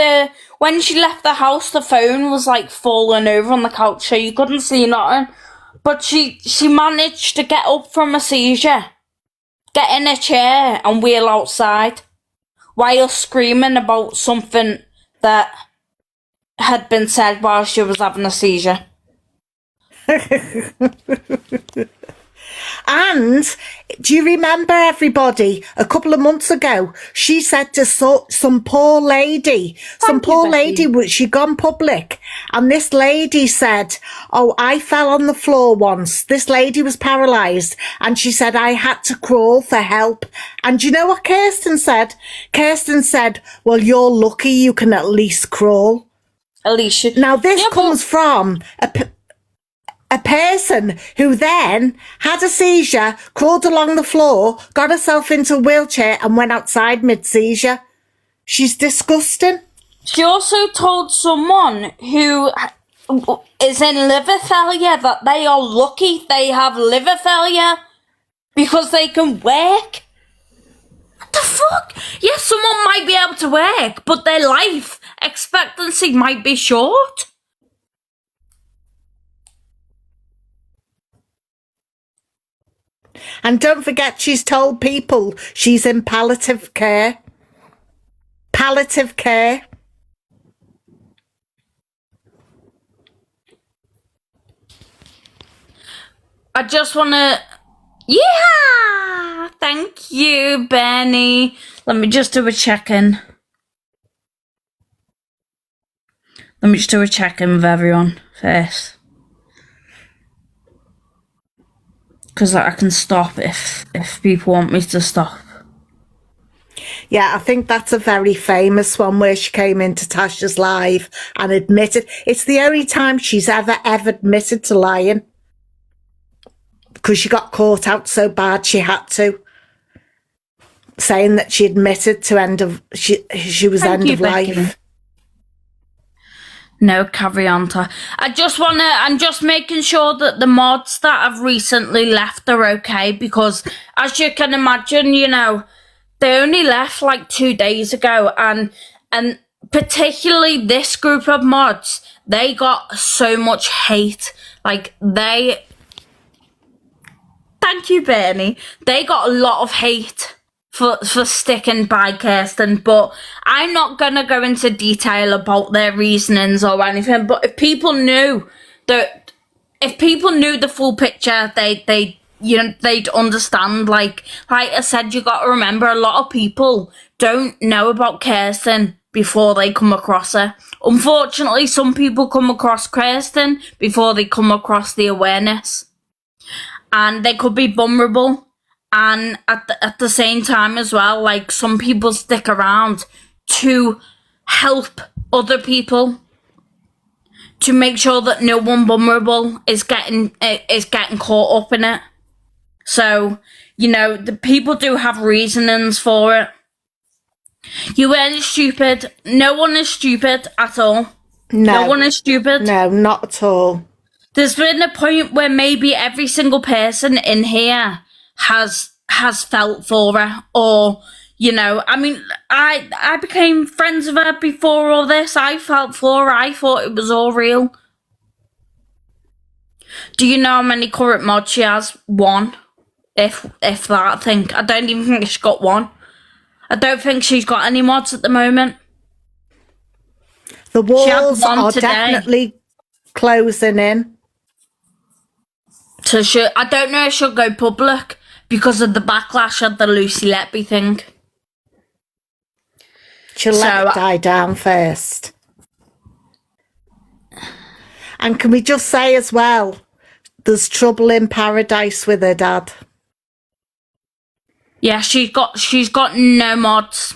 when she left the house, the phone was like falling over on the couch, so you couldn't see nothing. But she managed to get up from a seizure, get in a chair and wheel outside, while screaming about something that had been said while she was having a seizure. And do you remember, everybody, a couple of months ago, she said to some poor lady, she'd gone public, and this lady said, oh, I fell on the floor once. This lady was paralysed, and she said, I had to crawl for help. And do you know what Kirsten said? Kirsten said, well, you're lucky you can at least crawl. Alicia. Now, this comes from a person who then had a seizure, crawled along the floor, got herself into a wheelchair and went outside mid-seizure. She's disgusting. She also told someone who is in liver failure that they are lucky they have liver failure because they can work. What the fuck? Yes, someone might be able to work, but their life expectancy might be short. And don't forget, she's told people she's in palliative care. Palliative care. I just want to... Yeah! Thank you, Benny. Let me just do a check-in. Let me just do a check-in with everyone first. Because I can stop if people want me to stop. Yeah, I think that's a very famous one where she came into Tash's live and admitted. It's the only time she's ever admitted to lying. Because she got caught out so bad she had to. Saying that she admitted to she was end of life. No, carry on. I'm just making sure that the mods that have recently left are okay, because as you can imagine, you know, they only left like 2 days ago, and particularly this group of mods, they got so much hate. Like, thank you, Bernie. They got a lot of hate for sticking by Kirsten, but I'm not gonna go into detail about their reasonings or anything. But if people knew the full picture, they'd understand. Like I said, you got to remember, a lot of people don't know about Kirsten before they come across her. Unfortunately, some people come across Kirsten before they come across the awareness, and they could be vulnerable. And at the same time as well, like, some people stick around to help other people, to make sure that no one vulnerable is getting caught up in it. So, you know, the people do have reasonings for it. You weren't stupid. No one is stupid at all. No one is stupid. No, not at all. There's been a point where maybe every single person in here has felt for her, or, you know, I mean, I became friends with her before all this. I felt for her. I thought it was all real. Do you know how many current mods she has? One, if that. I don't even think she's got one. I don't think she's got any mods at the moment. The walls are definitely closing in. So I don't know if she'll go public because of the backlash of the Lucy Letby thing. She'll let it die down first. And can we just say as well, there's trouble in paradise with her dad. Yeah, she's got no mods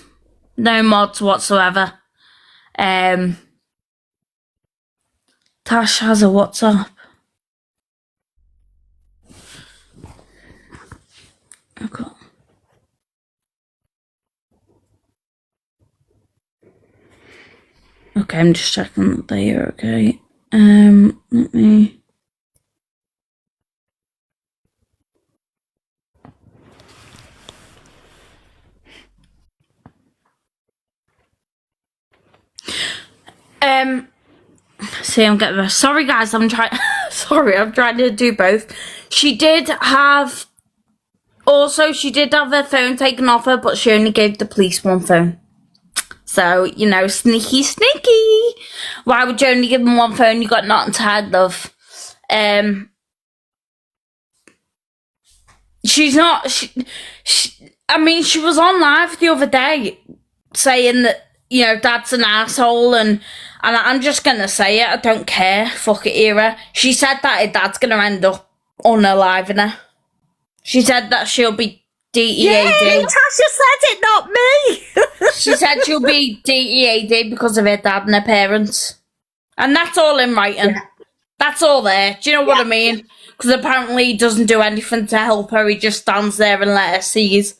whatsoever. Tash has a WhatsApp. Okay, I'm just checking that they are okay. Let me. See, I'm getting there. Sorry, guys. I'm trying to do both. She did have her phone taken off her, but she only gave the police one phone. So, you know, sneaky. Why would you only give them one phone? You got nothing to hide, love. she's not. I mean, she was on live the other day saying that, you know, Dad's an asshole, and I'm just gonna say it. I don't care. Fuck it, era. She said that her dad's gonna end up unaliving her. She said that she'll be DEAD. Yay, Tasha said it, not me. She said she'll be DEAD because of her dad and her parents. And that's all in writing. Yeah. That's all there. Do you know what I mean? Because apparently he doesn't do anything to help her. He just stands there and let her seize.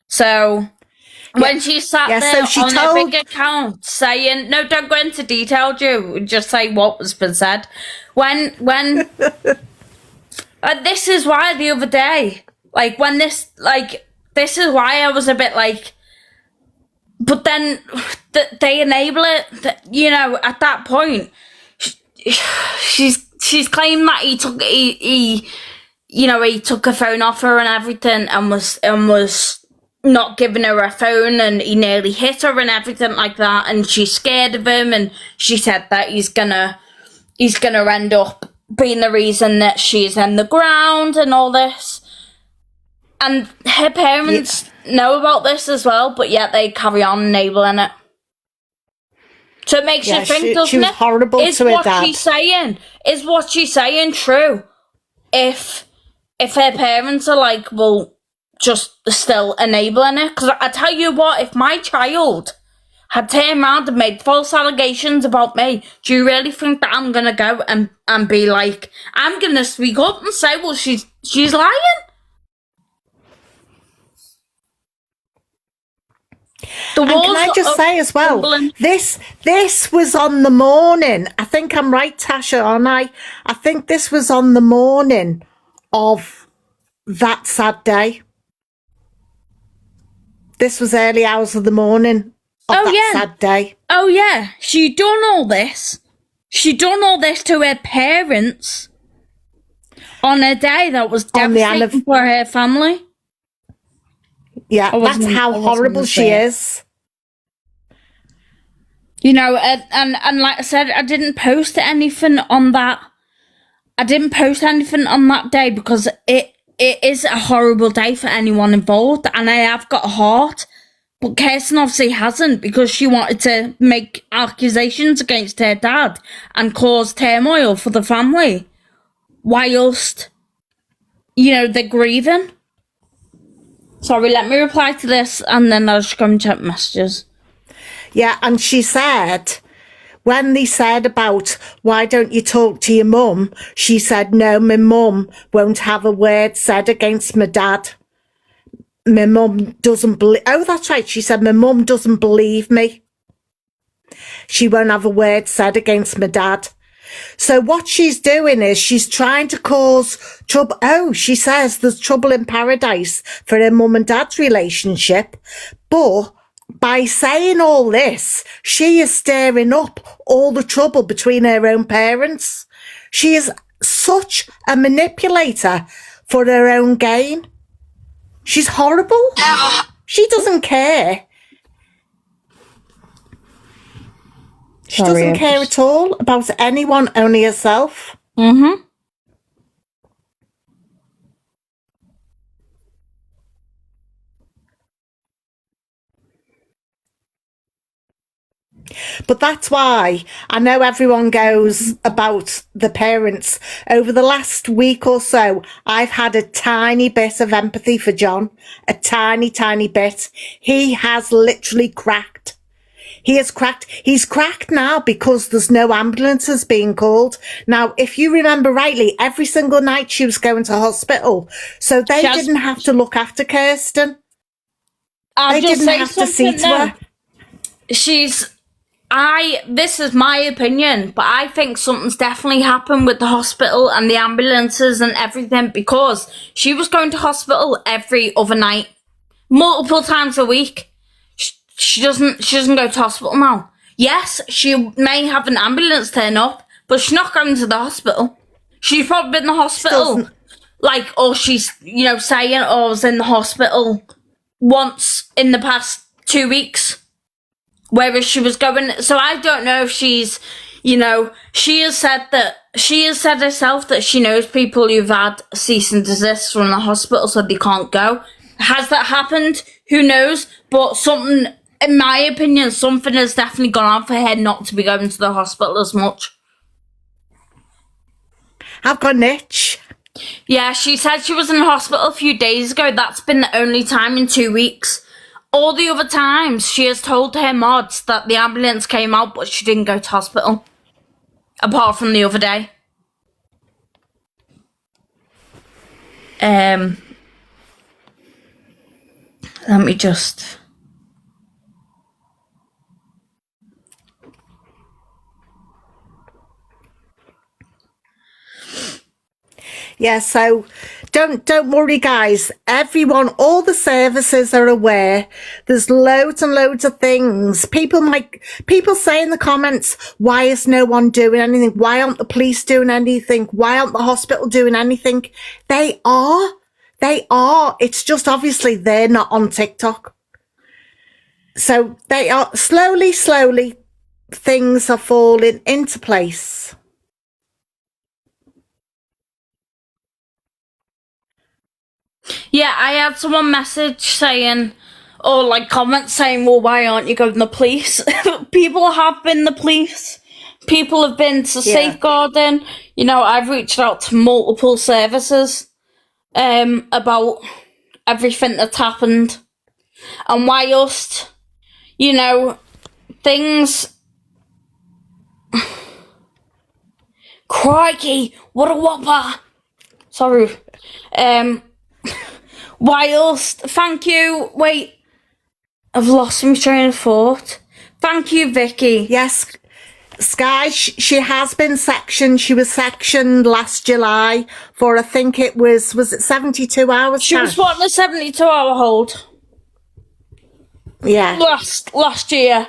So when she sat there on her big account saying, no, don't go into detail, Joe. Just say what was been said. When this is why the other day, like when this is why I was a bit like, but then they enable it. You know, at that point, she's claimed that he took her phone off her and everything, and was not giving her a phone, and he nearly hit her and everything like that, and she's scared of him, and she said that he's gonna end up being the reason that she's in the ground and all this. And her parents know about this as well, but yet they carry on enabling it. So it makes you think, doesn't she was it? horrible to her dad. Is what she's saying true? If her parents are like, well, just still enabling it? Because I tell you what, if my child had turned around and made false allegations about me, do you really think that I'm going to go and be like, I'm going to speak up and say, well, she's lying? And can I just say as well, this was on the morning. I think I'm right, Tasha, aren't I? I think this was on the morning of that sad day. This was early hours of the morning of that sad day. Oh, yeah. She done all this. She done all this to her parents on a day that was devastating for her family. Yeah, that's how horrible she is. You know, and like I said, I didn't post anything on that. I didn't post anything on that day because it is a horrible day for anyone involved, and I have got a heart. But Kirsten obviously hasn't, because she wanted to make accusations against her dad and cause turmoil for the family whilst, you know, they're grieving. Sorry, let me reply to this and then I'll just go and check messages. Yeah, and she said, when they said about, why don't you talk to your mum? She said, no, my mum won't have a word said against my dad. My mum doesn't believe... Oh, that's right. She said, my mum doesn't believe me. She won't have a word said against my dad. So what she's doing is she's trying to cause trouble. Oh, she says there's trouble in paradise for her mum and dad's relationship. But by saying all this, she is stirring up all the trouble between her own parents. She is such a manipulator for her own gain. She's horrible. She doesn't care. She doesn't care at all about anyone, only herself. Mm-hmm. But that's why I know everyone goes about the parents. Over the last week or so, I've had a tiny bit of empathy for John. A tiny, tiny bit. He has literally cracked. He has cracked. He's cracked now because there's no ambulances being called. Now, if you remember rightly, every single night she was going to hospital. So they didn't have to look after Kirsten. They didn't have to see to her. This is my opinion, but I think something's definitely happened with the hospital and the ambulances and everything, because she was going to hospital every other night, multiple times a week. She doesn't go to hospital now. Yes, she may have an ambulance turn up, but she's not going to the hospital. She's probably been in the hospital, or she's, you know, saying, oh, I was in the hospital once in the past 2 weeks. Whereas she was going, so I don't know if she's, You know, she has said herself that she knows people who've had cease and desist from the hospital so they can't go. Has that happened? Who knows? But something, in my opinion, something has definitely gone on for her not to be going to the hospital as much. I've got an itch. Yeah, she said she was in the hospital a few days ago. That's been the only time in 2 weeks. All the other times, she has told her mods that the ambulance came out, but she didn't go to hospital. Apart from the other day. Let me just... Yeah, so don't worry, guys. Everyone, all the services are aware. There's loads and loads of things. People say in the comments, why is no one doing anything? Why aren't the police doing anything? Why aren't the hospital doing anything? They are. It's just obviously they're not on TikTok. So they are slowly, things are falling into place. Yeah, I had someone message saying, or like comment saying, well, why aren't you going to the police? People have been the police. People have been to safeguarding. You know, I've reached out to multiple services about everything that's happened. And whilst, you know, things... Crikey, what a whopper! Sorry. Whilst, thank you, wait, I've lost my train of thought. Thank you, Vicky. Yes, Sky, she has been sectioned. She was sectioned last July for, I think it was it 72 hours? She was wanting a 72-hour hold. Yeah. Last year.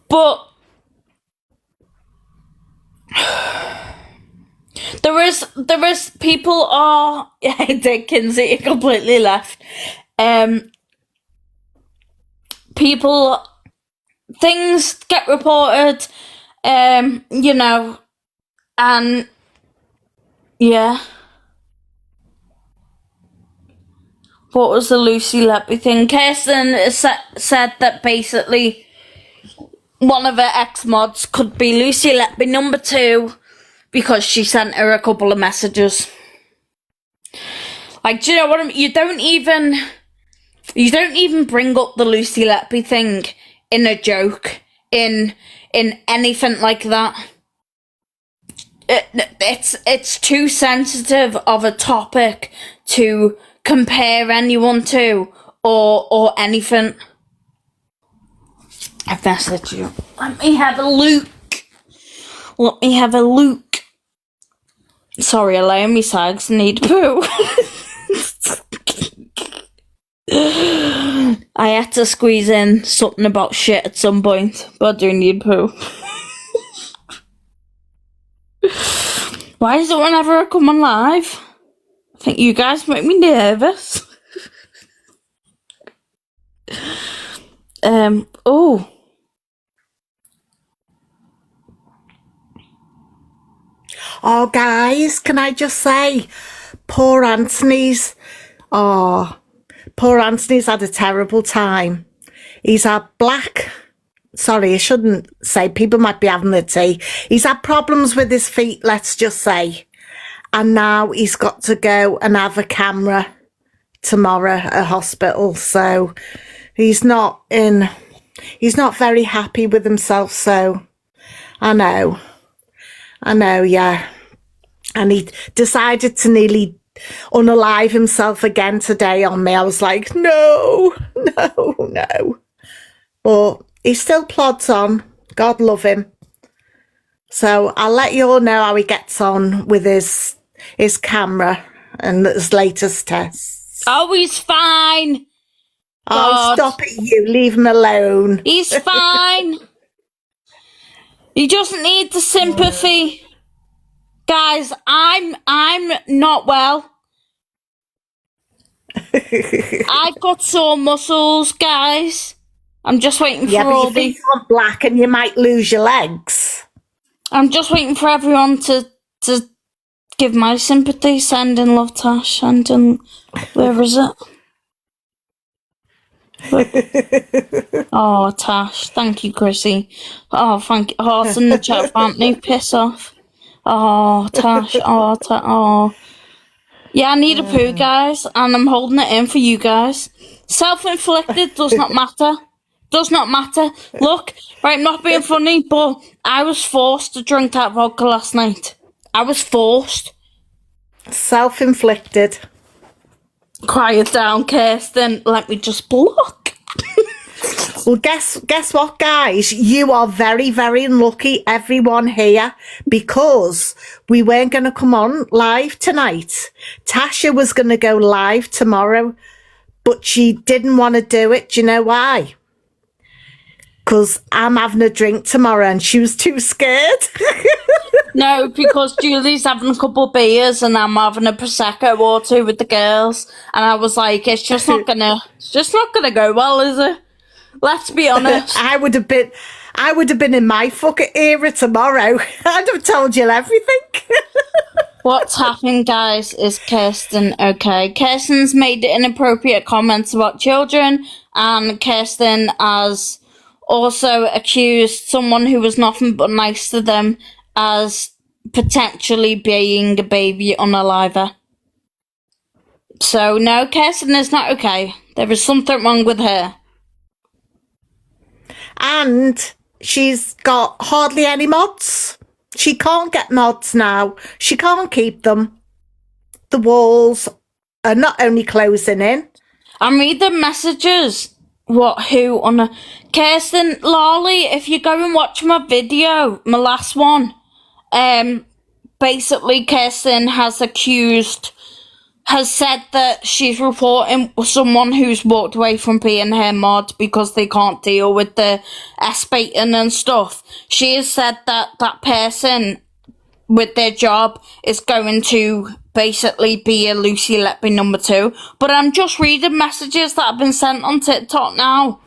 But there is people are Kinsey, you completely left. People, things get reported, you know, and yeah. What was the Lucy Leppy thing? Kirsten said that basically one of her ex-mods could be Lucy Leppy number 2 because she sent her a couple of messages. Like, do you know what I mean? You don't even bring up the Lucy Leppy thing in a joke, in anything like that. It's too sensitive of a topic to compare anyone to or anything. I've messaged you. Let me have a look. Sorry, I lay on my sags and need poo. I had to squeeze in something about shit at some point, but I do need poo. Why is it whenever I come on live? I think you guys make me nervous. Oh. Oh, guys, can I just say, poor Anthony's had a terrible time. He's had sorry, I shouldn't say, people might be having the tea. He's had problems with his feet, let's just say. And now he's got to go and have a camera tomorrow at hospital. So he's not very happy with himself. So I know, yeah. And he decided to nearly unalive himself again today on me. I was like, no. But he still plods on. God love him. So I'll let you all know how he gets on with his camera and his latest tests. Oh, he's fine. Oh, God. Stop it, you. Leave him alone. He's fine. He doesn't need the sympathy. Guys, I'm not well. I've got sore muscles, guys. I'm just waiting for Yeah, but all your the. feet aren't black and you might lose your legs. I'm just waiting for everyone to give my sympathy. Sending love, Tash. Sending. Where is it? Oh, Tash. Thank you, Chrissy. Oh, thank you. Oh, it's in the chat for Anthony. Piss off. Oh, Tash. Oh. Yeah, I need a poo, guys, and I'm holding it in for you guys. Self-inflicted does not matter. Does not matter. Look, right, not being funny, but I was forced to drink that vodka last night. I was forced. Self-inflicted. Quiet down, Kirsten. Let me just block. Well, guess what, guys? You are very, very unlucky, everyone here, because we weren't going to come on live tonight. Tasha was going to go live tomorrow, but she didn't want to do it. Do you know why? Because I'm having a drink tomorrow and she was too scared. No, because Julie's having a couple of beers and I'm having a Prosecco or two with the girls. And I was like, it's just not gonna go well, is it? Let's be honest. I would have been in my fucking era tomorrow. I'd have told you everything. What's happened, guys, is Kirsten, okay? Kirsten's made inappropriate comments about children, and Kirsten has also accused someone who was nothing but nice to them as potentially being a baby unaliver. So, no, Kirsten is not okay. There is something wrong with her. And she's got hardly any mods. She can't get mods now. She can't keep them. The walls are not only closing in. I'm reading messages. Kirsten, Lolly, if you go and watch my video, my last one, basically Kirsten has said that she's reporting someone who's walked away from being her mod because they can't deal with the S-baiting and stuff. She has said that that person with their job is going to basically be a Lucy Letby number 2. But I'm just reading messages that have been sent on TikTok now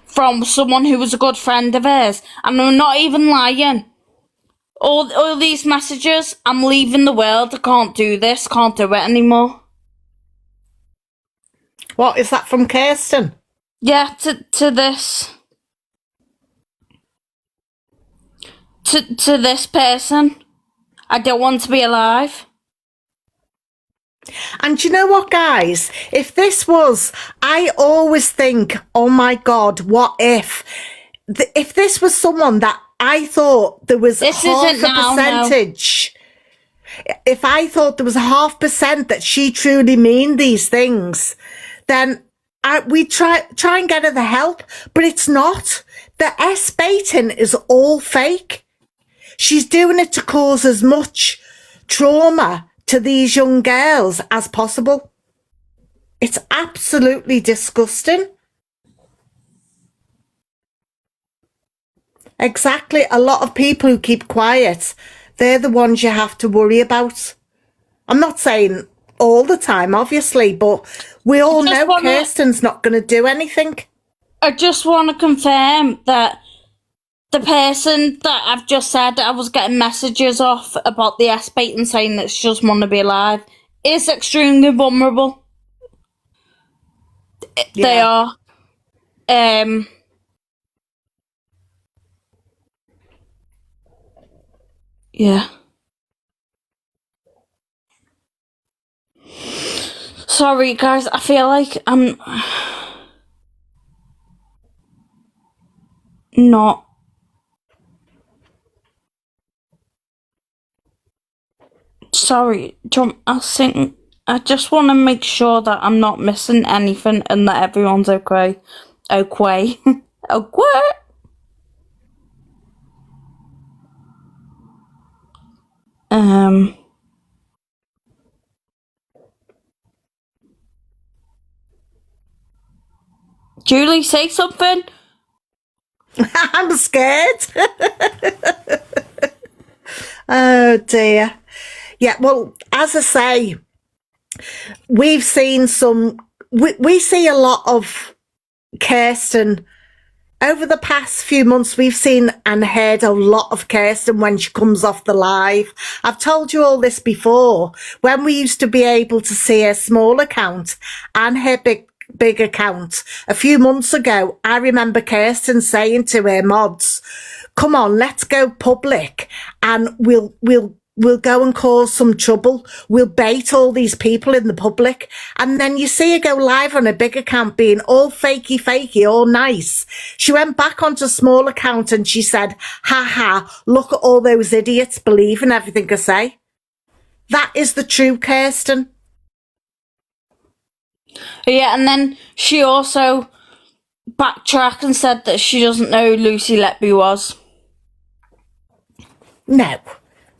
from someone who was a good friend of hers. And I'm not even lying. All these messages, I'm leaving the world, I can't do this, can't do it anymore. What is that from Kirsten? Yeah, to this. To this person. I don't want to be alive. And you know what, guys? If this was, I always think, oh my God, what if this was someone that I thought there was This half isn't a now, percentage. No. If I thought there was a 0.5% that she truly mean these things, then we try and get her the help, but it's not. The S-baiting is all fake. She's doing it to cause as much trauma to these young girls as possible. It's absolutely disgusting. Exactly. A lot of people who keep quiet, they're the ones you have to worry about. I'm not saying all the time, obviously, but we all know Kirsten's not going to do anything. I just want to confirm that the person that I've just said I was getting messages off about the S-bait and saying that she doesn't want to be alive is extremely vulnerable. Yeah. They are. Yeah. Sorry, guys. I feel like I'm not. Sorry, I just want to make sure that I'm not missing anything and that everyone's okay. Okay. Okay. Julie, say something. I'm scared. Oh dear. Yeah, well, as I say, we've seen we see a lot of Kirsten over the past few months, we've seen and heard a lot of Kirsten when she comes off the live. I've told you all this before. When we used to be able to see her small account and her big account a few months ago, I remember Kirsten saying to her mods, come on, let's go public and we'll go and cause some trouble. We'll bait all these people in the public. And then you see her go live on a big account being all fakey, all nice. She went back onto a small account and she said, ha ha, look at all those idiots believing everything I say. That is the true Kirsten. Yeah, and then she also backtracked and said that she doesn't know who Lucy Letby was. No.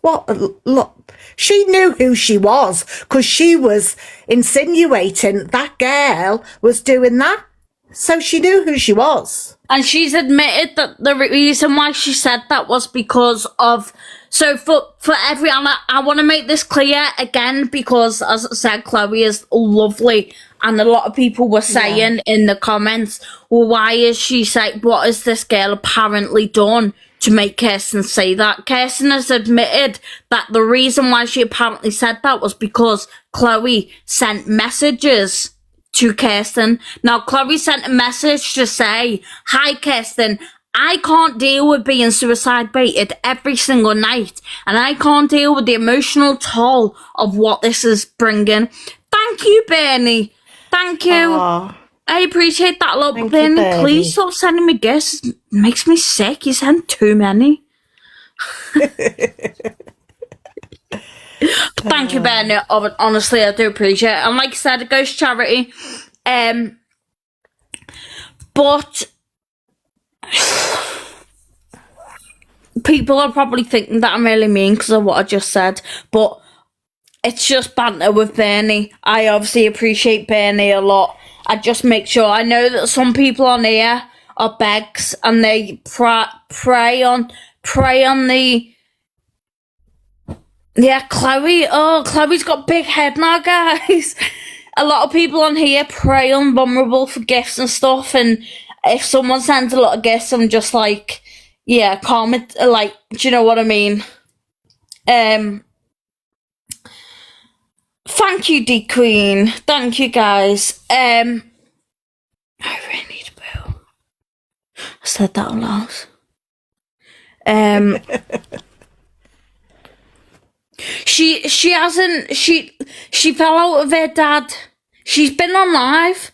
What? Look, she knew who she was because she was insinuating that girl was doing that. So she knew who she was. And she's admitted that the reason why she said that was because of... So for everyone, I want to make this clear again because, as I said, Chloe is lovely. And a lot of people were saying in the comments, well, why is she saying, what has this girl apparently done to make Kirsten say that? Kirsten has admitted that the reason why she apparently said that was because Chloe sent messages to Kirsten. Now, Chloe sent a message to say, hi, Kirsten, I can't deal with being suicide baited every single night, and I can't deal with the emotional toll of what this is bringing. Thank you, Bernie. Thank you. Aww. I appreciate that, love. Thank But you, Bernie, Bernie. please stop sending me gifts. It makes me sick. You send too many. Thank you, Bernie. Honestly, I do appreciate it. And like I said, it goes to charity. But people are probably thinking that I'm really mean because of what I just said. But it's just banter with Bernie. I obviously appreciate Bernie a lot. I just make sure. I know that some people on here are begs and they prey on the... Yeah, Chloe. Oh, Chloe's got big head now, guys. A lot of people on here prey on vulnerable for gifts and stuff. And if someone sends a lot of gifts, I'm just like, yeah, comment. Like, do you know what I mean? Thank you, D Queen. Thank you, guys. I really need to poo. I said that out loud. She hasn't. She fell out with her dad. She's been on live.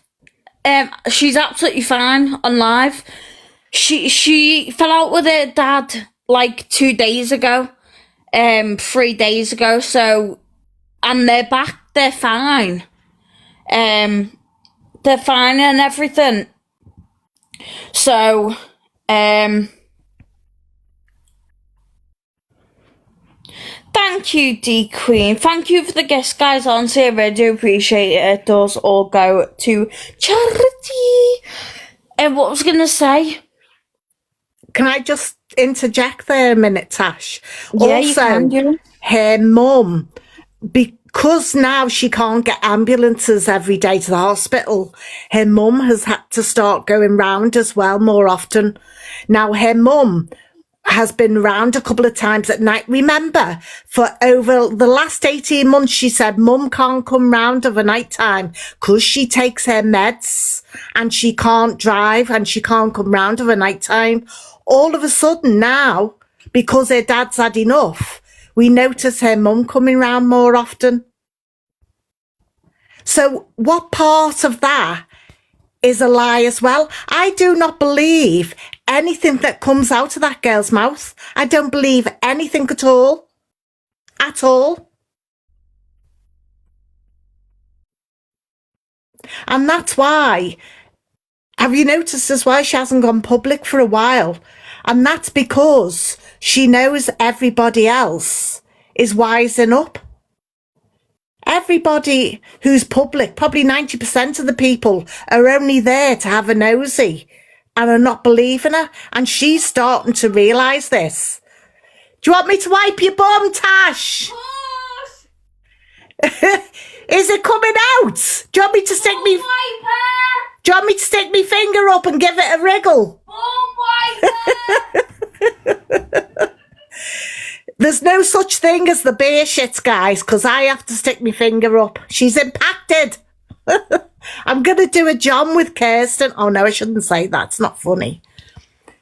She's absolutely fine on live. She fell out with her dad like 2 days ago, 3 days ago. So, and they're back. They're fine. They're fine and everything. So, thank you, D Queen. Thank you for the gifts, guys. Honestly, I really do appreciate it. It does all go to charity. And what was I going to say? Can I just interject there a minute, Tash? Yeah, also, you can do. Her mum, because now she can't get ambulances every day to the hospital, her mum has had to start going round as well more often. Now, her mum has been round a couple of times at night. Remember, for over the last 18 months, she said mum can't come round of a night time because she takes her meds and she can't drive and she can't come round of a night time. All of a sudden now, because her dad's had enough, we notice her mum coming round more often. So what part of that is a lie as well? I do not believe anything that comes out of that girl's mouth. I don't believe anything at all. At all. And that's why, have you noticed as well, she hasn't gone public for a while? And that's because she knows everybody else is wising up. Everybody who's public, probably 90% of the people, are only there to have a nosy and are not believing her. And she's starting to realise this. Do you want me to wipe your bum, Tash? Is it coming out? Do you want me to stick me... Do you want me to stick my finger up and give it a wriggle? There's no such thing as the bear shits, guys, because I have to stick my finger up. She's impacted. I'm going to do a John with Kirsten. Oh, no, I shouldn't say that. It's not funny.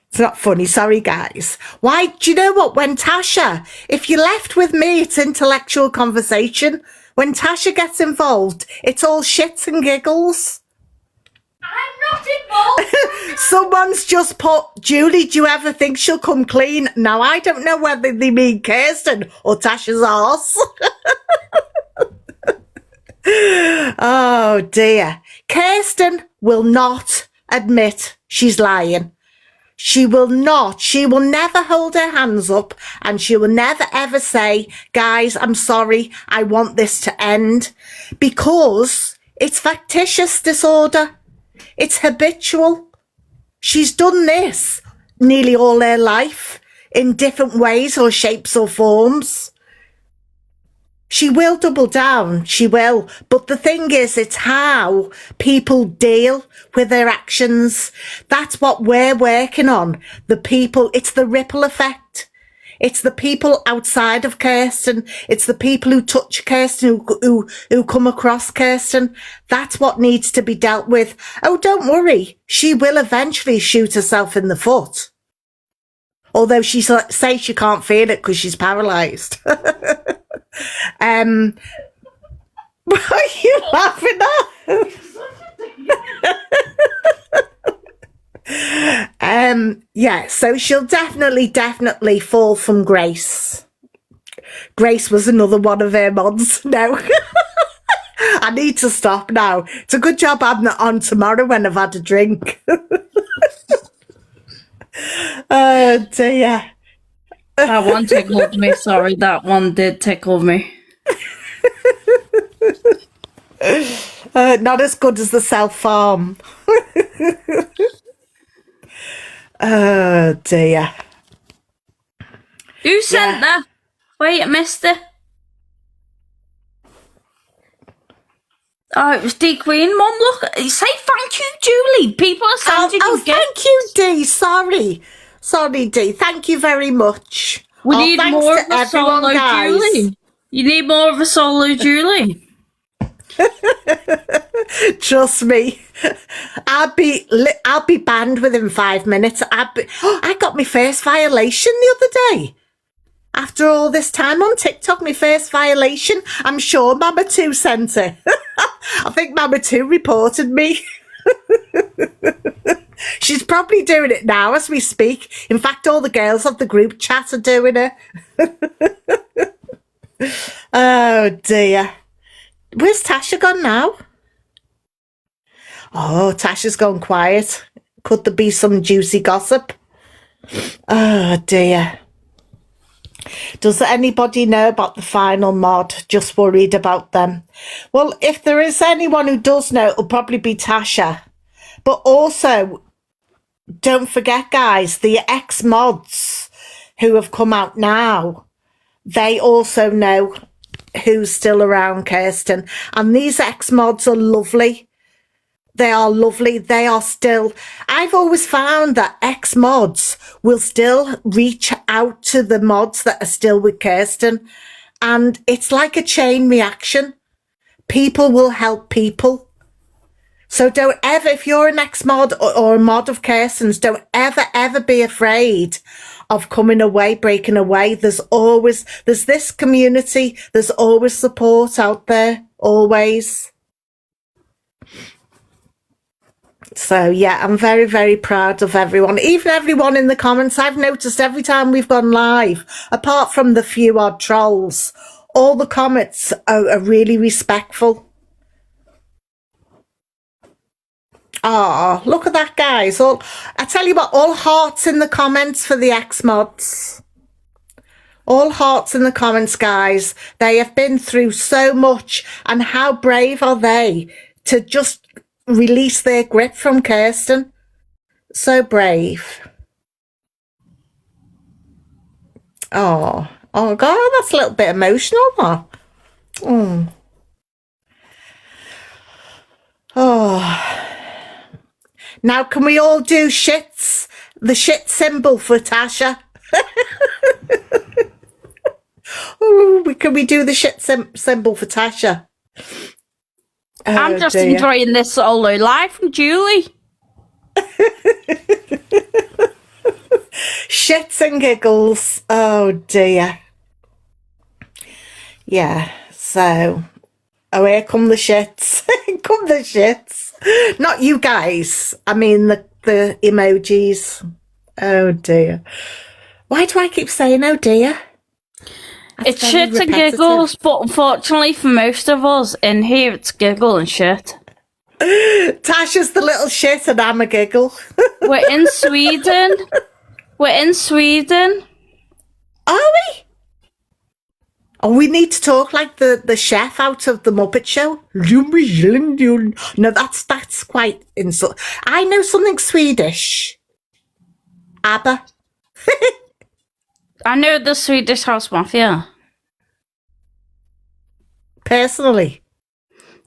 It's not funny. Sorry, guys. Why? Do you know what? When Tasha, if you're left with me, it's intellectual conversation. When Tasha gets involved, it's all shits and giggles. I'm not involved. Someone's just put, Julie, do you ever think she'll come clean? Now, I don't know whether they mean Kirsten or Tasha's arse. Oh, dear. Kirsten will not admit she's lying. She will not. She will never hold her hands up, and she will never ever say, guys, I'm sorry, I want this to end, because it's factitious disorder. It's habitual. She's done this nearly all her life in different ways or shapes or forms. She will double down, she will. But the thing is, it's how people deal with their actions. That's what we're working on. The people, it's the ripple effect. It's the people outside of Kirsten. It's the people who touch Kirsten, who come across Kirsten. That's what needs to be dealt with. Oh, don't worry. She will eventually shoot herself in the foot. Although she says she can't feel it because she's paralysed. What are you laughing at? Yeah, so she'll definitely fall from grace. Grace was another one of her mods. No. I need to stop now. It's a good job I'm not on tomorrow when I've had a drink. Oh, dear. That one tickled me. Sorry, that one did tickle me. Not as good as the self-harm. Oh, dear. Who sent that? Wait, I missed it. Oh, it was D Queen. Mum, look. Say thank you, Julie. People are sending you gifts. Thank you, Dee. Sorry, Dee. Thank you very much. We need more of a solo Julie. You need more of a solo Julie. Trust me. I'll be banned within 5 minutes. I got my first violation the other day. After all this time on TikTok, my first violation. I'm sure Mama 2 sent it. I think Mama 2 reported me. She's probably doing it now as we speak. In fact, all the girls of the group chat are doing it. Oh, dear. Where's Tasha gone now? Oh, Tasha's gone quiet. Could there be some juicy gossip? Oh, dear. Does anybody know about the final mod? Just worried about them. Well, if there is anyone who does know, it'll probably be Tasha. But also, don't forget, guys, the ex-mods who have come out now, they also know who's still around Kirsten. And these ex-mods are lovely. They are lovely. They are still... I've always found that ex-mods will still reach out to the mods that are still with Kirsten. And it's like a chain reaction. People will help people. So don't ever, if you're an ex-mod or a mod of Kirsten's, don't ever be afraid of coming away, breaking away. There's this community. There's always support out there. Always. So, yeah, I'm very, very proud of everyone. Even everyone in the comments, I've noticed every time we've gone live, apart from the few odd trolls, all the comments are really respectful. Oh, look at that, guys. I tell you what, all hearts in the comments for the ex-mods. All hearts in the comments, guys. They have been through so much, and how brave are they to just release their grip from Kirsten? So brave. Oh God, that's a little bit emotional, huh? Oh. Now, can we all do shits The shit symbol for Tasha. Ooh, can we do the shit symbol for Tasha? I'm just enjoying this solo live from Julie. Shits and giggles. Oh dear. Yeah, so here come the shits. Come the shits. Not you guys. I mean the emojis. Oh dear. Why do I keep saying oh dear? It's shit and giggles, but unfortunately for most of us in here, it's giggle and shit. Tasha's the little shit and I'm a giggle. We're in Sweden. We're in Sweden. Are we? Oh, we need to talk like the chef out of the Muppet Show. No, that's quite insult. I know something Swedish. ABBA. I know the Swedish House Mafia. Personally.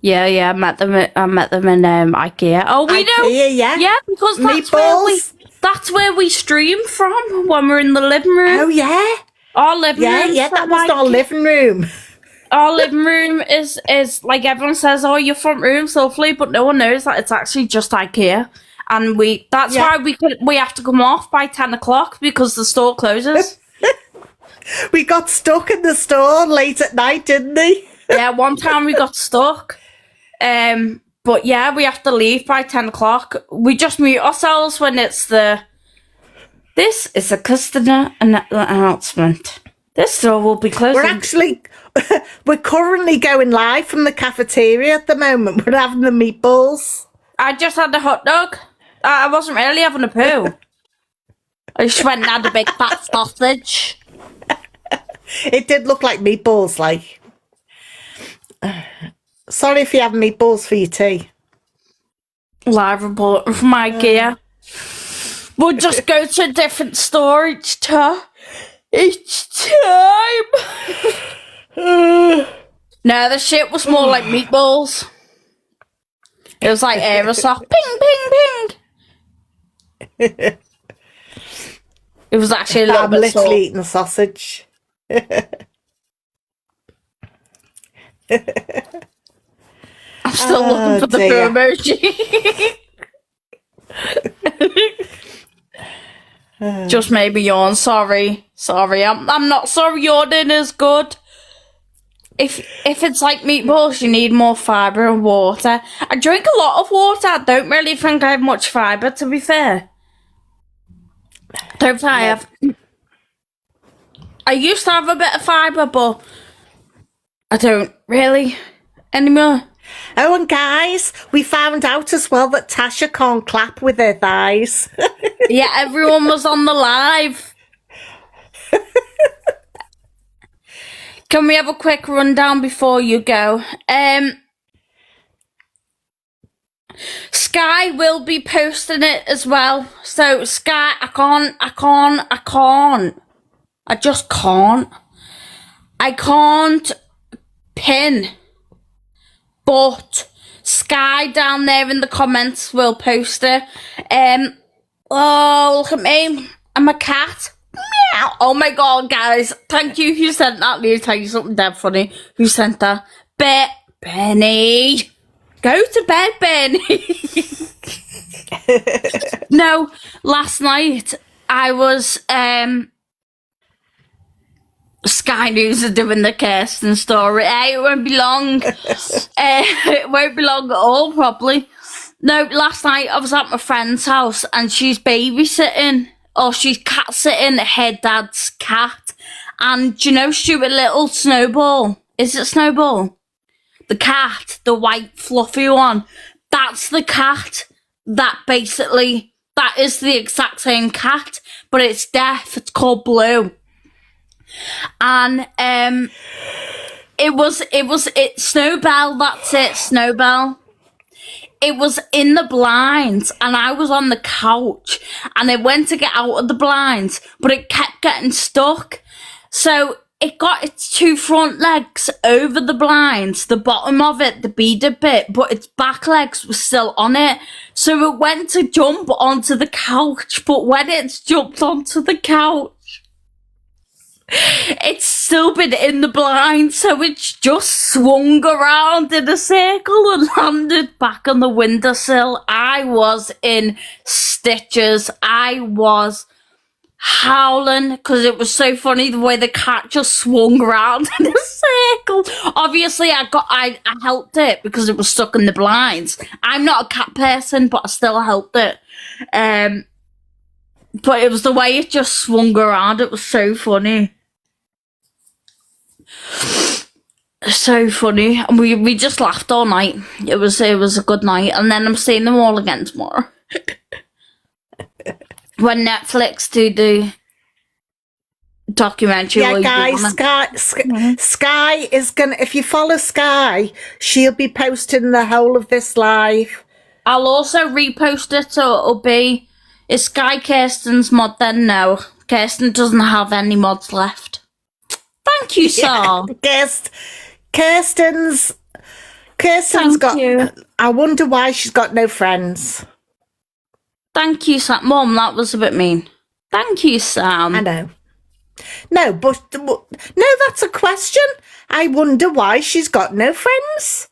Yeah, I met them in IKEA. Oh, we know. Yeah. Yeah, because that's where we stream from when we're in the living room. Oh yeah. Our living room. Yeah, that was our living room. Our living room is like everyone says, oh, your front room's lovely, but no one knows that it's actually just IKEA. And that's why we have to come off by 10 o'clock because the store closes. We got stuck in the store late at night, didn't we? Yeah, one time we got stuck. But yeah, we have to leave by 10 o'clock. We just mute ourselves when it's this is a customer announcement. This store will be closing. We're currently going live from the cafeteria at the moment. We're having the meatballs. I just had a hot dog. I wasn't really having a poo. I just went and had a big fat sausage. It did look like meatballs, like. Sorry if you have meatballs for your tea. Live report from IKEA. We'll just go to a different store each time. No, the shit was more like meatballs. It was like aerosol. Ping, ping, ping. It was actually a little bit literally salt. eating a sausage. I'm still looking for the emoji. Just maybe yawn. Sorry. I'm not sorry. Yawning is good. If it's like meatballs, you need more fibre and water. I drink a lot of water. I don't really think I have much fibre, to be fair. Don't I have? I used to have a bit of fibre, but I don't really anymore. Oh, and guys, we found out as well that Tasha can't clap with her thighs. Yeah, everyone was on the live. Can we have a quick rundown before you go? Sky will be posting it as well. So Sky, I just can't. I can't pin. But Sky down there in the comments will post it. Oh, look at me. I'm a cat. Meow. Oh my god, guys. Thank you who sent that. Let me tell you something dead funny. Who sent that? Benny. Go to bed, Benny. No, last night I was Sky News are doing the Kirsten story. It won't be long. It won't be long at all, probably. No, last night I was at my friend's house and she's babysitting, or she's cat sitting her dad's cat. And do you know Stuart Little Snowball? Is it Snowball? The cat, the white fluffy one. That's the cat that is the exact same cat, but it's deaf. It's called Blue. And it Snowbell, that's it, Snowbell. It was in the blinds and I was on the couch and it went to get out of the blinds, but it kept getting stuck. So it got its two front legs over the blinds, the bottom of it, the beaded bit, but its back legs were still on it. So it went to jump onto the couch, but when it's jumped onto the couch, it's still been in the blind, so it's just swung around in a circle and landed back on the windowsill. I was in stitches. I was howling because it was so funny the way the cat just swung around in a circle. Obviously, I helped it because it was stuck in the blinds. I'm not a cat person, but I still helped it. But it was the way it just swung around. It was so funny. So funny. And we just laughed all night. It was a good night. And then I'm seeing them all again tomorrow. When Netflix do the documentary. Yeah, guys, Sky is gonna, if you follow Sky, she'll be posting the whole of this live. I'll also repost it, so it'll be, is Sky Kirsten's mod then? No. Kirsten doesn't have any mods left. Thank you, sir. Kirsten's Thank got, you. I wonder why she's got no friends. Thank you, Sam. Mum, that was a bit mean. Thank you, Sam. I know. No, but no, that's a question. I wonder why she's got no friends.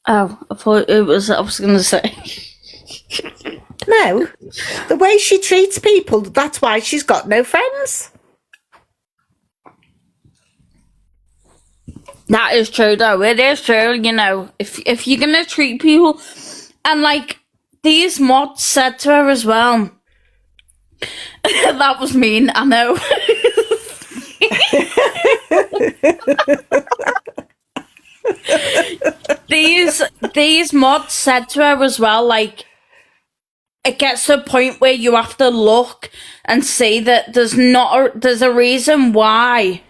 Oh, I thought it was, I was going to say. No, the way she treats people, that's why she's got no friends. That is true, though. It is true, you know. If you're going to treat people, and like, these mods said to her as well. That was mean, I know. These mods said to her as well, like, it gets to a point where you have to look and see that there's a reason why.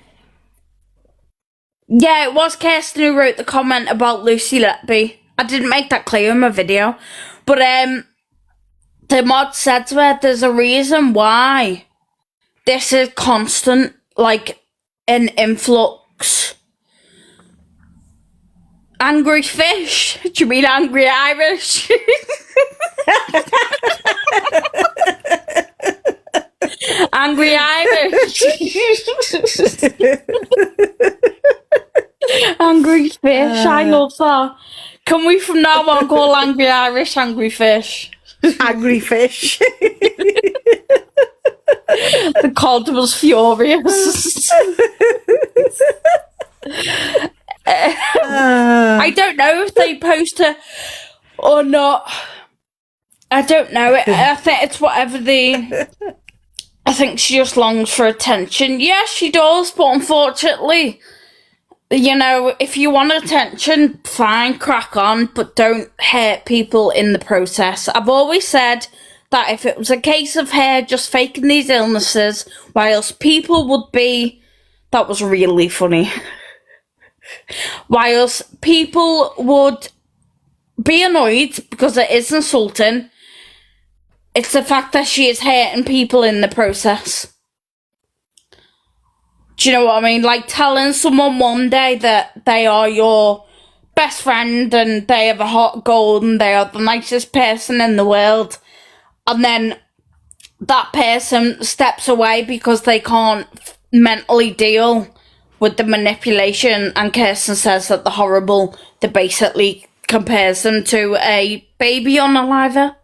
Yeah, it was Kirsten who wrote the comment about Lucy Letby. I didn't make that clear in my video. But the mod said to her, there's a reason why this is constant, like, an influx. Angry fish? Do you mean angry Irish? Angry Irish. Angry fish, I love that. Can we from now on call Angry Irish Angry Fish? Angry fish. The cod was furious. I don't know if they post her or not. I don't know. I think it's whatever I think she just longs for attention. Yeah, she does, but unfortunately, you know, if you want attention, fine, crack on, but don't hurt people in the process. I've always said that if it was a case of her just faking these illnesses, whilst people would be, that was really funny, whilst people would be annoyed because it is insulting, it's the fact that she is hurting people in the process. Do you know what I mean? Like telling someone one day that they are your best friend and they have a heart of gold and they are the nicest person in the world, and then that person steps away because they can't mentally deal with the manipulation, and Kirsten says that that basically compares them to a baby on a liver.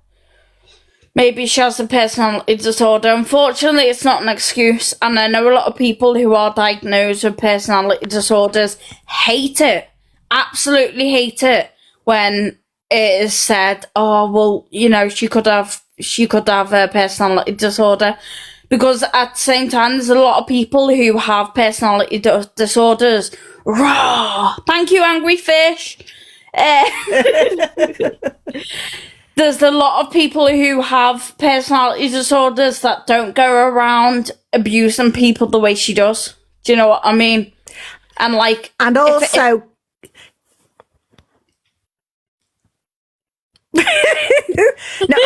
Maybe she has a personality disorder. Unfortunately, it's not an excuse, and I know a lot of people who are diagnosed with personality disorders hate it, absolutely hate it, when it is said, oh, well, you know, she could have a personality disorder. Because at the same time, there's a lot of people who have personality disorders. Raw! Thank you, Angry Fish! There's a lot of people who have personality disorders that don't go around abusing people the way she does. Do you know what I mean? And like, and also, No,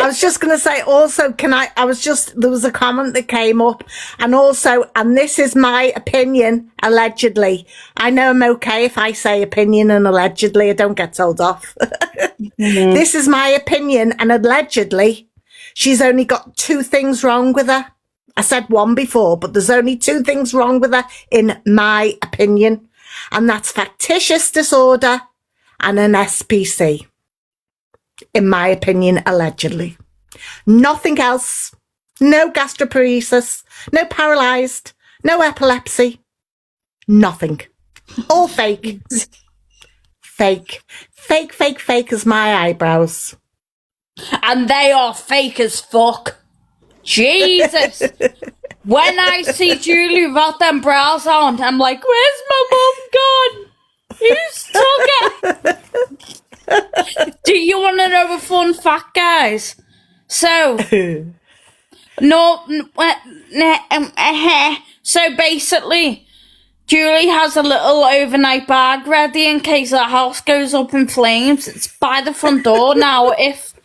I was just going to say also, there was a comment that came up, and also, and this is my opinion, allegedly. I know I'm okay if I say opinion and allegedly, I don't get told off. This is my opinion, and allegedly, she's only got 2 things wrong with her. I said 1 before, but there's only 2 things wrong with her, in my opinion, and that's factitious disorder and an SPC. In my opinion, allegedly. Nothing else. No gastroparesis, no paralysed, no epilepsy, nothing. All fake. Fake. Fake, fake, fake as my eyebrows. And they are fake as fuck. Jesus. When I see Julie without them brows on, I'm like, where's my mum gone? Who's took it? Do you want to know a fun fact, guys? So, so basically, Julie has a little overnight bag ready in case the house goes up in flames. It's by the front door now. If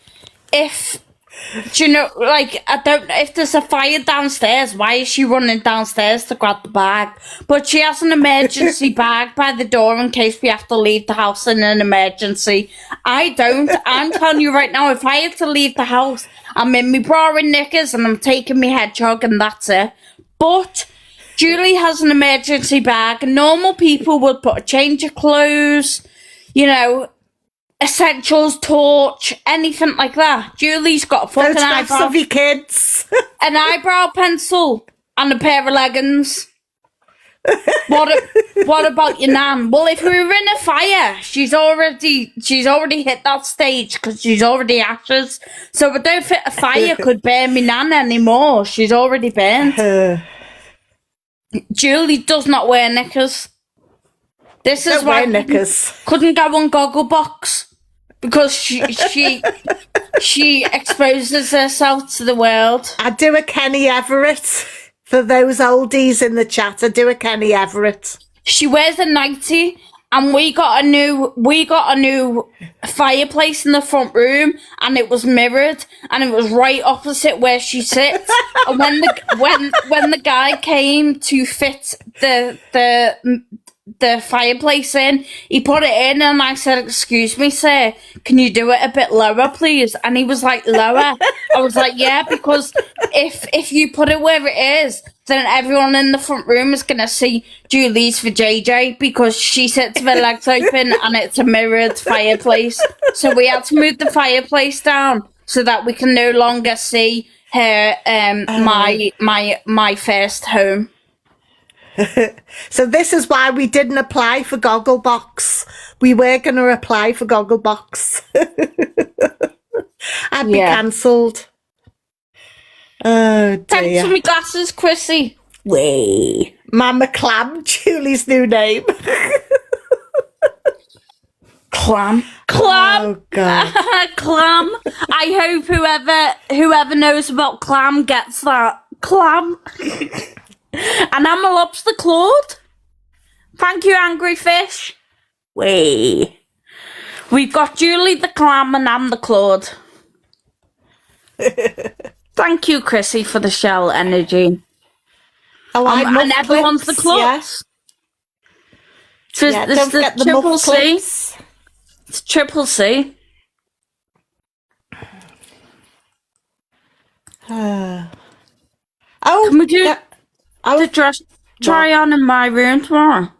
do you know, like, I don't know if there's a fire downstairs, why is she running downstairs to grab the bag? But she has an emergency bag by the door in case we have to leave the house in an emergency. I don't. I'm telling you right now, if I had to leave the house, I'm in my bra and knickers and I'm taking my hedgehog and that's it. But Julie has an emergency bag. Normal people would put a change of clothes, you know, essentials, torch, anything like that. Julie's got a fucking eyebrow. Of your kids. An eyebrow pencil and a pair of leggings. What about your nan? Well, if we were in a fire, she's already hit that stage because she's already ashes. So I don't think a fire could burn me nan anymore. She's already burnt. Julie does not wear knickers. This is why knickers. Couldn't go on Gogglebox because she exposes herself to the world. I do a Kenny Everett for those oldies in the chat. I do a Kenny Everett. She wears a nightie, and we got a new fireplace in the front room, and it was mirrored, and it was right opposite where she sits. And when the guy came to fit the fireplace in, he put it in, and I said, "Excuse me, sir, can you do it a bit lower, please?" And he was like, "Lower?" I was like, "Yeah, because if you put it where it is, then everyone in the front room is gonna see Julie's for JJ because she sits with her legs open and it's a mirrored fireplace. So we had to move the fireplace down so that we can no longer see her my first home." So this is why we didn't apply for Gogglebox. We were going to apply for Gogglebox. I'd be cancelled. Oh dear. Thanks for my glasses, Chrissy. Way. Mama Clam, Julie's new name. Clam. Oh God. Clam. I hope whoever knows about clam gets that. Clam. And I'm a lobster Claude. Thank you, Angry Fish. Way. We've got Julie the clam and I'm the Claude. Thank you, Chrissy, for the shell energy. Oh, and everyone's the Claude. Yeah. Don't forget the triple muff C. clips. It's triple C. Oh, can we do the dress try on in my room tomorrow?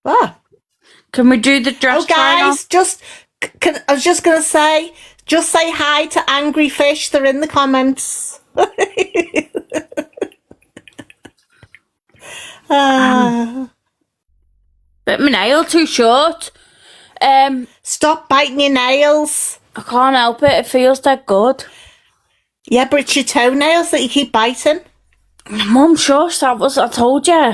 What? Can we do the dress try on? Guys, I was just going to say, just say hi to Angry Fish. They're in the comments. But my nail too short. Stop biting your nails. I can't help it. It feels that good. Yeah, but it's your toenails that you keep biting. Mum, shush, I told you.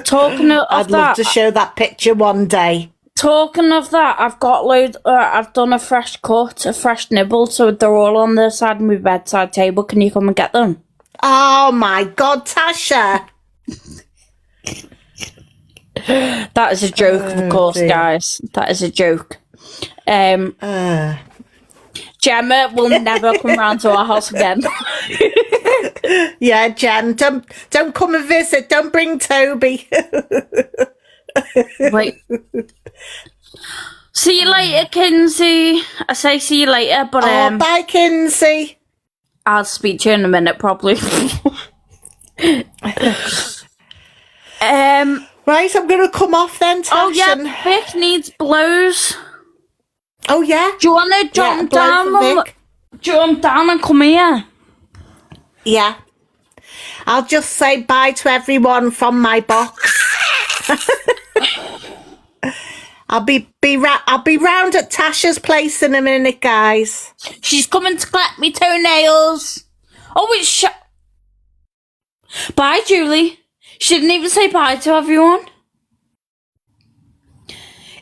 Talking of I'd that, love to show that picture one day. Talking of that, I've got I've done a fresh cut, a fresh nibble, so they're all on the side of my bedside table. Can you come and get them? Oh my God, Tasha. That is a joke, of course, guys. That is a joke. Gemma will never come round to our house again. Yeah, Jen, don't come and visit. Don't bring Toby. Wait. See you later, Kinsey. I say see you later, but Bye, Kinsey. I'll speak to you in a minute, probably. Right, I'm going to come off then, Tash. Oh yeah, Vic needs blows. Oh yeah? Do you want to jump down? Jump down and come here. Yeah. I'll just say bye to everyone from my box. I'll be round at Tasha's place in a minute, guys. She's coming to collect me toenails. Oh, it's bye, Julie. She didn't even say bye to everyone.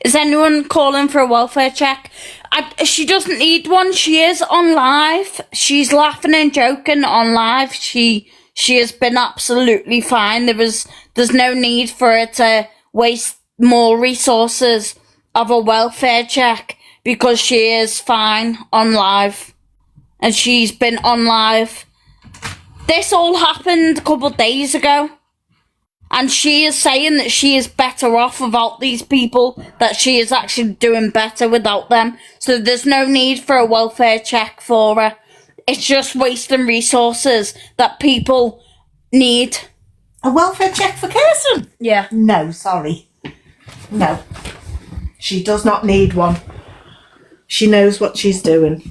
Is anyone calling for a welfare check? She doesn't need one. She is on live. She's laughing and joking on live. She has been absolutely fine. There's no need for her to waste more resources of a welfare check because she is fine on live. And she's been on live. This all happened a couple of days ago. And she is saying that she is better off without these people, that she is actually doing better without them. So there's no need for a welfare check for her. It's just wasting resources that people need. A welfare check for Kirsten? Yeah. No, sorry. No. She does not need one. She knows what she's doing.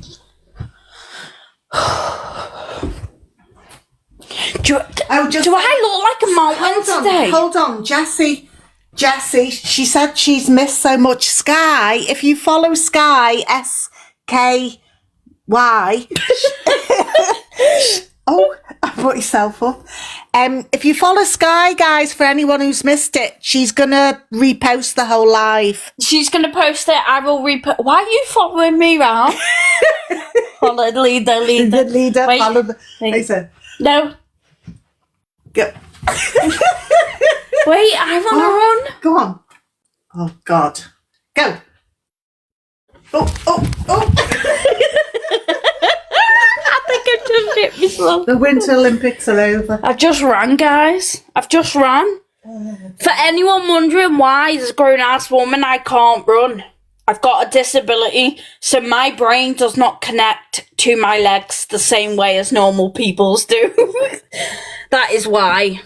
Do I look like a mountain today? Hold on, Jessie, she said she's missed so much Sky. If you follow Sky, SKY. Oh, I brought yourself up. If you follow Sky, guys, for anyone who's missed it, she's gonna repost the whole live. She's gonna post it. I will repost. Why are you following me around? Follow the leader. The leader. Wait, follow the. wait. Listen. No. Go. Wait, I want to run. Go on. Oh God. Go. Oh. I think I just hit myself. The Winter Olympics are over. I've just ran, guys. I've just ran. For anyone wondering why, as a grown-ass woman, I can't run. I've got a disability, so my brain does not connect to my legs the same way as normal people's do. That is why.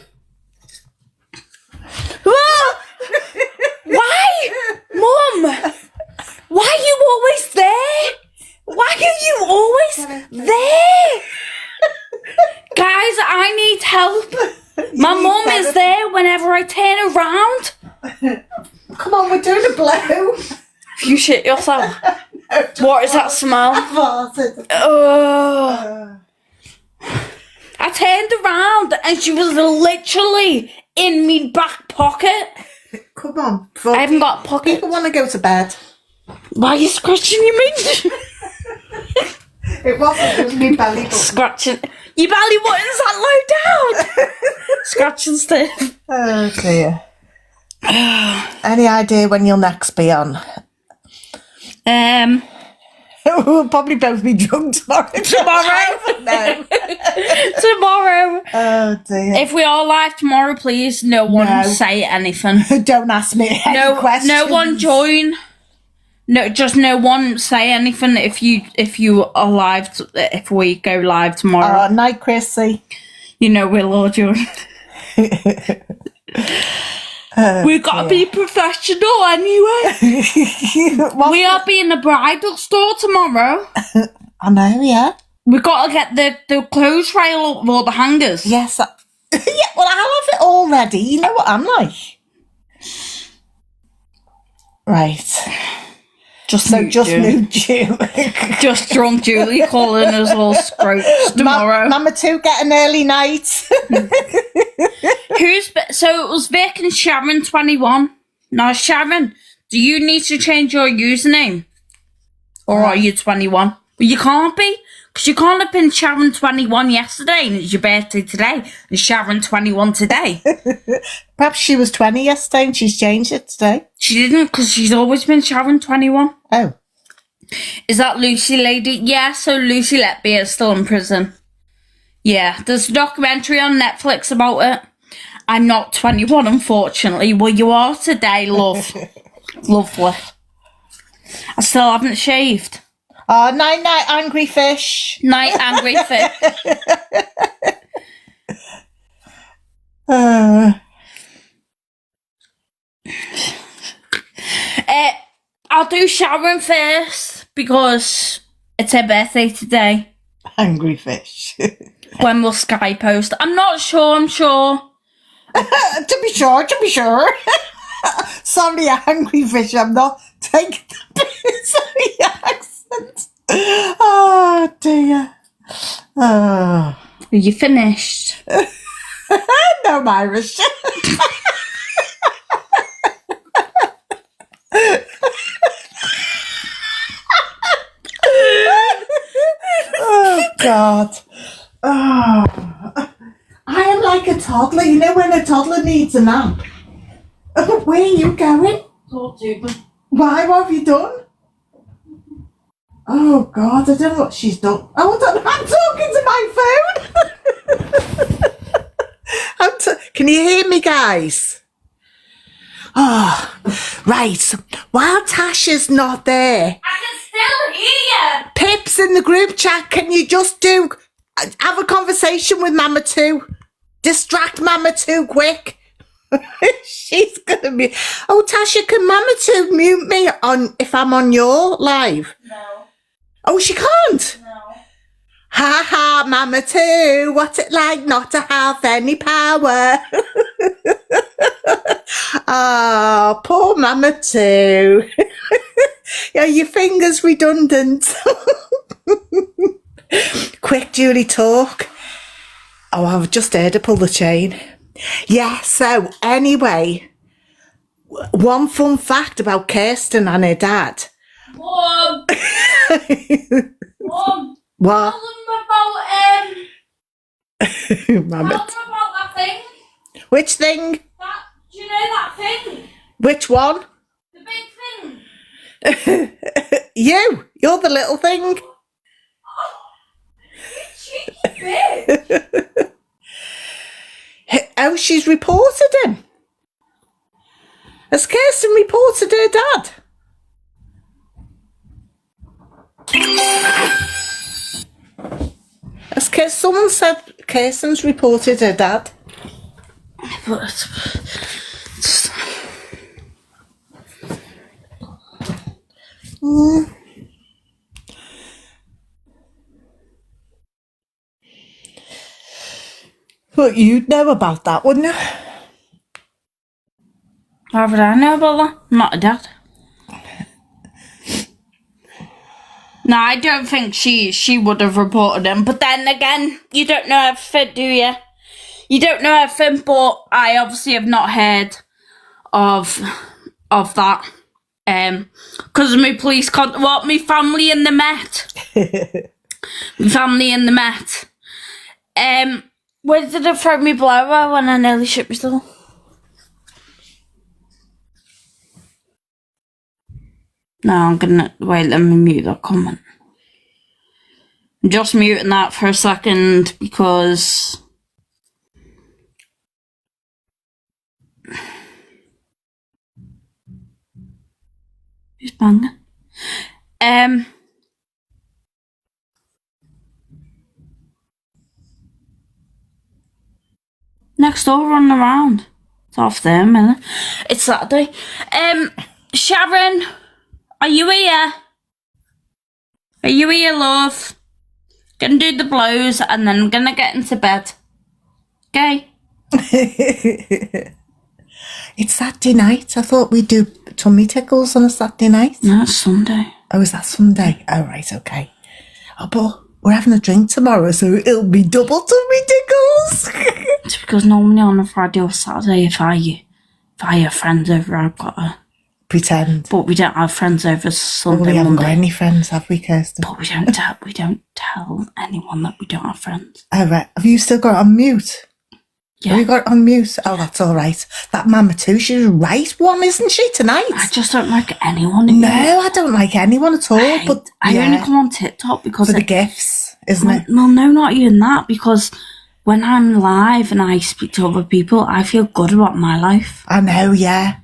Why? Mum! Why are you always there? Why are you always there? Guys, I need help. My mum is there whenever I turn around. Come on, we're doing a blow. You shit yourself. No, what is that smell? I turned around and she was literally in me back pocket. Come on. I haven't got a pocket. People want to go to bed. Why are you scratching your meat? It was me belly button. Scratching. Your belly button's that low down. Scratching stiff. Oh dear. Any idea when you'll next be on? We'll probably both be drunk tomorrow. No. Tomorrow. Oh dear. If we are live tomorrow, please, no one say anything. Don't ask me any questions. No one join. No, just no one say anything if you are live. If we go live tomorrow. Night, Chrissy. You know we'll all join. We've got to be professional anyway. We are being a bridal store tomorrow. I know, yeah. We've got to get the clothes rail up with all the hangers. Yes. Yeah, well, I'll have it all ready. You know what I'm like. Right. Just nude you. Just drunk Julie calling us all scroats tomorrow. Mama 2 get an early night. So it was Vic and Sharon 21. Now Sharon, do you need to change your username? Or are you 21? Well, you can't be, because you can't have been Sharon 21 yesterday and it's your birthday today and Sharon 21 today. Perhaps she was 20 yesterday and she's changed it today. She didn't, because she's always been Sharon 21. Oh. Is that Lucy lady? Yeah, so Lucy Letby is still in prison. Yeah, there's a documentary on Netflix about it. I'm not 21, unfortunately. Well, you are today, love. Lovely. I still haven't shaved. Oh, night, night, angry fish. Night, angry fish. I'll do Sharon first because it's her birthday today. Angry fish. When will Sky post? I'm not sure, I'm sure. To be sure. Sorry, angry fish, I'm not taking the piss of the accent. Oh, dear. Oh. Are you finished? No, I'm Irish. Oh, God. Oh. I am like a toddler. You know when a toddler needs a nap? Where are you going? Why? What have you done? Oh, God, I don't know what she's done. Hold on, I'm talking to my phone. Can you hear me, guys? Oh, right. While Tash is not there, I can still hear you. Pip's in the group chat. Can you just have a conversation with Mama 2? Distract Mama 2 quick. She's gonna be. Oh, Tasha, can Mama 2 mute me if I'm on your live? No. Oh, she can't. No. Ha ha, Mama 2. What's it like not to have any power? Oh, poor Mama 2. Yeah, your finger's redundant. Quick, Julie, talk. Oh, I've just heard her pull the chain. Yeah, so anyway, one fun fact about Kirsten and her dad. Mom. Mom. What? Tell them Mama. about that thing. Which thing? Do you know that thing? Which one? The big thing. You're the little thing. Oh, she's reported him. Has Kirsten reported her dad? Someone said Kirsten's reported her dad. But you'd know about that, wouldn't you? How would I know about that? I'm not a dad. No, I don't think she would have reported him. But then again, you don't know everything, do you? You don't know everything, but I obviously have not heard of that. Because of my police my family in the Met. My family in the Met. Where did I throw me blower when I nearly shit myself? No, I'm gonna wait, let me mute that comment. I'm just muting that for a second because who's banging? Next door running around. It's off there, minute. It's Saturday. Sharon, are you here? Are you here, love? Gonna do the blows and then I'm gonna get into bed. Okay? It's Saturday night. I thought we'd do tummy tickles on a Saturday night. No, it's Sunday. Oh, is that Sunday? Oh, right, okay. Oh, but we're having a drink tomorrow, so it'll be double tummy tickles. It's because normally on a Friday or Saturday, if I have friends over, I've got to pretend. But we don't have friends over Sunday, we haven't Monday. got any friends, have we, Kirsten? But we don't tell anyone that we don't have friends. Oh, right. Have you still got it on mute? Have you got it on mute? Oh, that's all right. That Mama too, she's right one, isn't she, tonight? I just don't like anyone. No, I don't like anyone at all. I only come on TikTok because for the gifts, isn't it? Well, no, not even that, because when I'm live and I speak to other people, I feel good about my life. I know, yeah.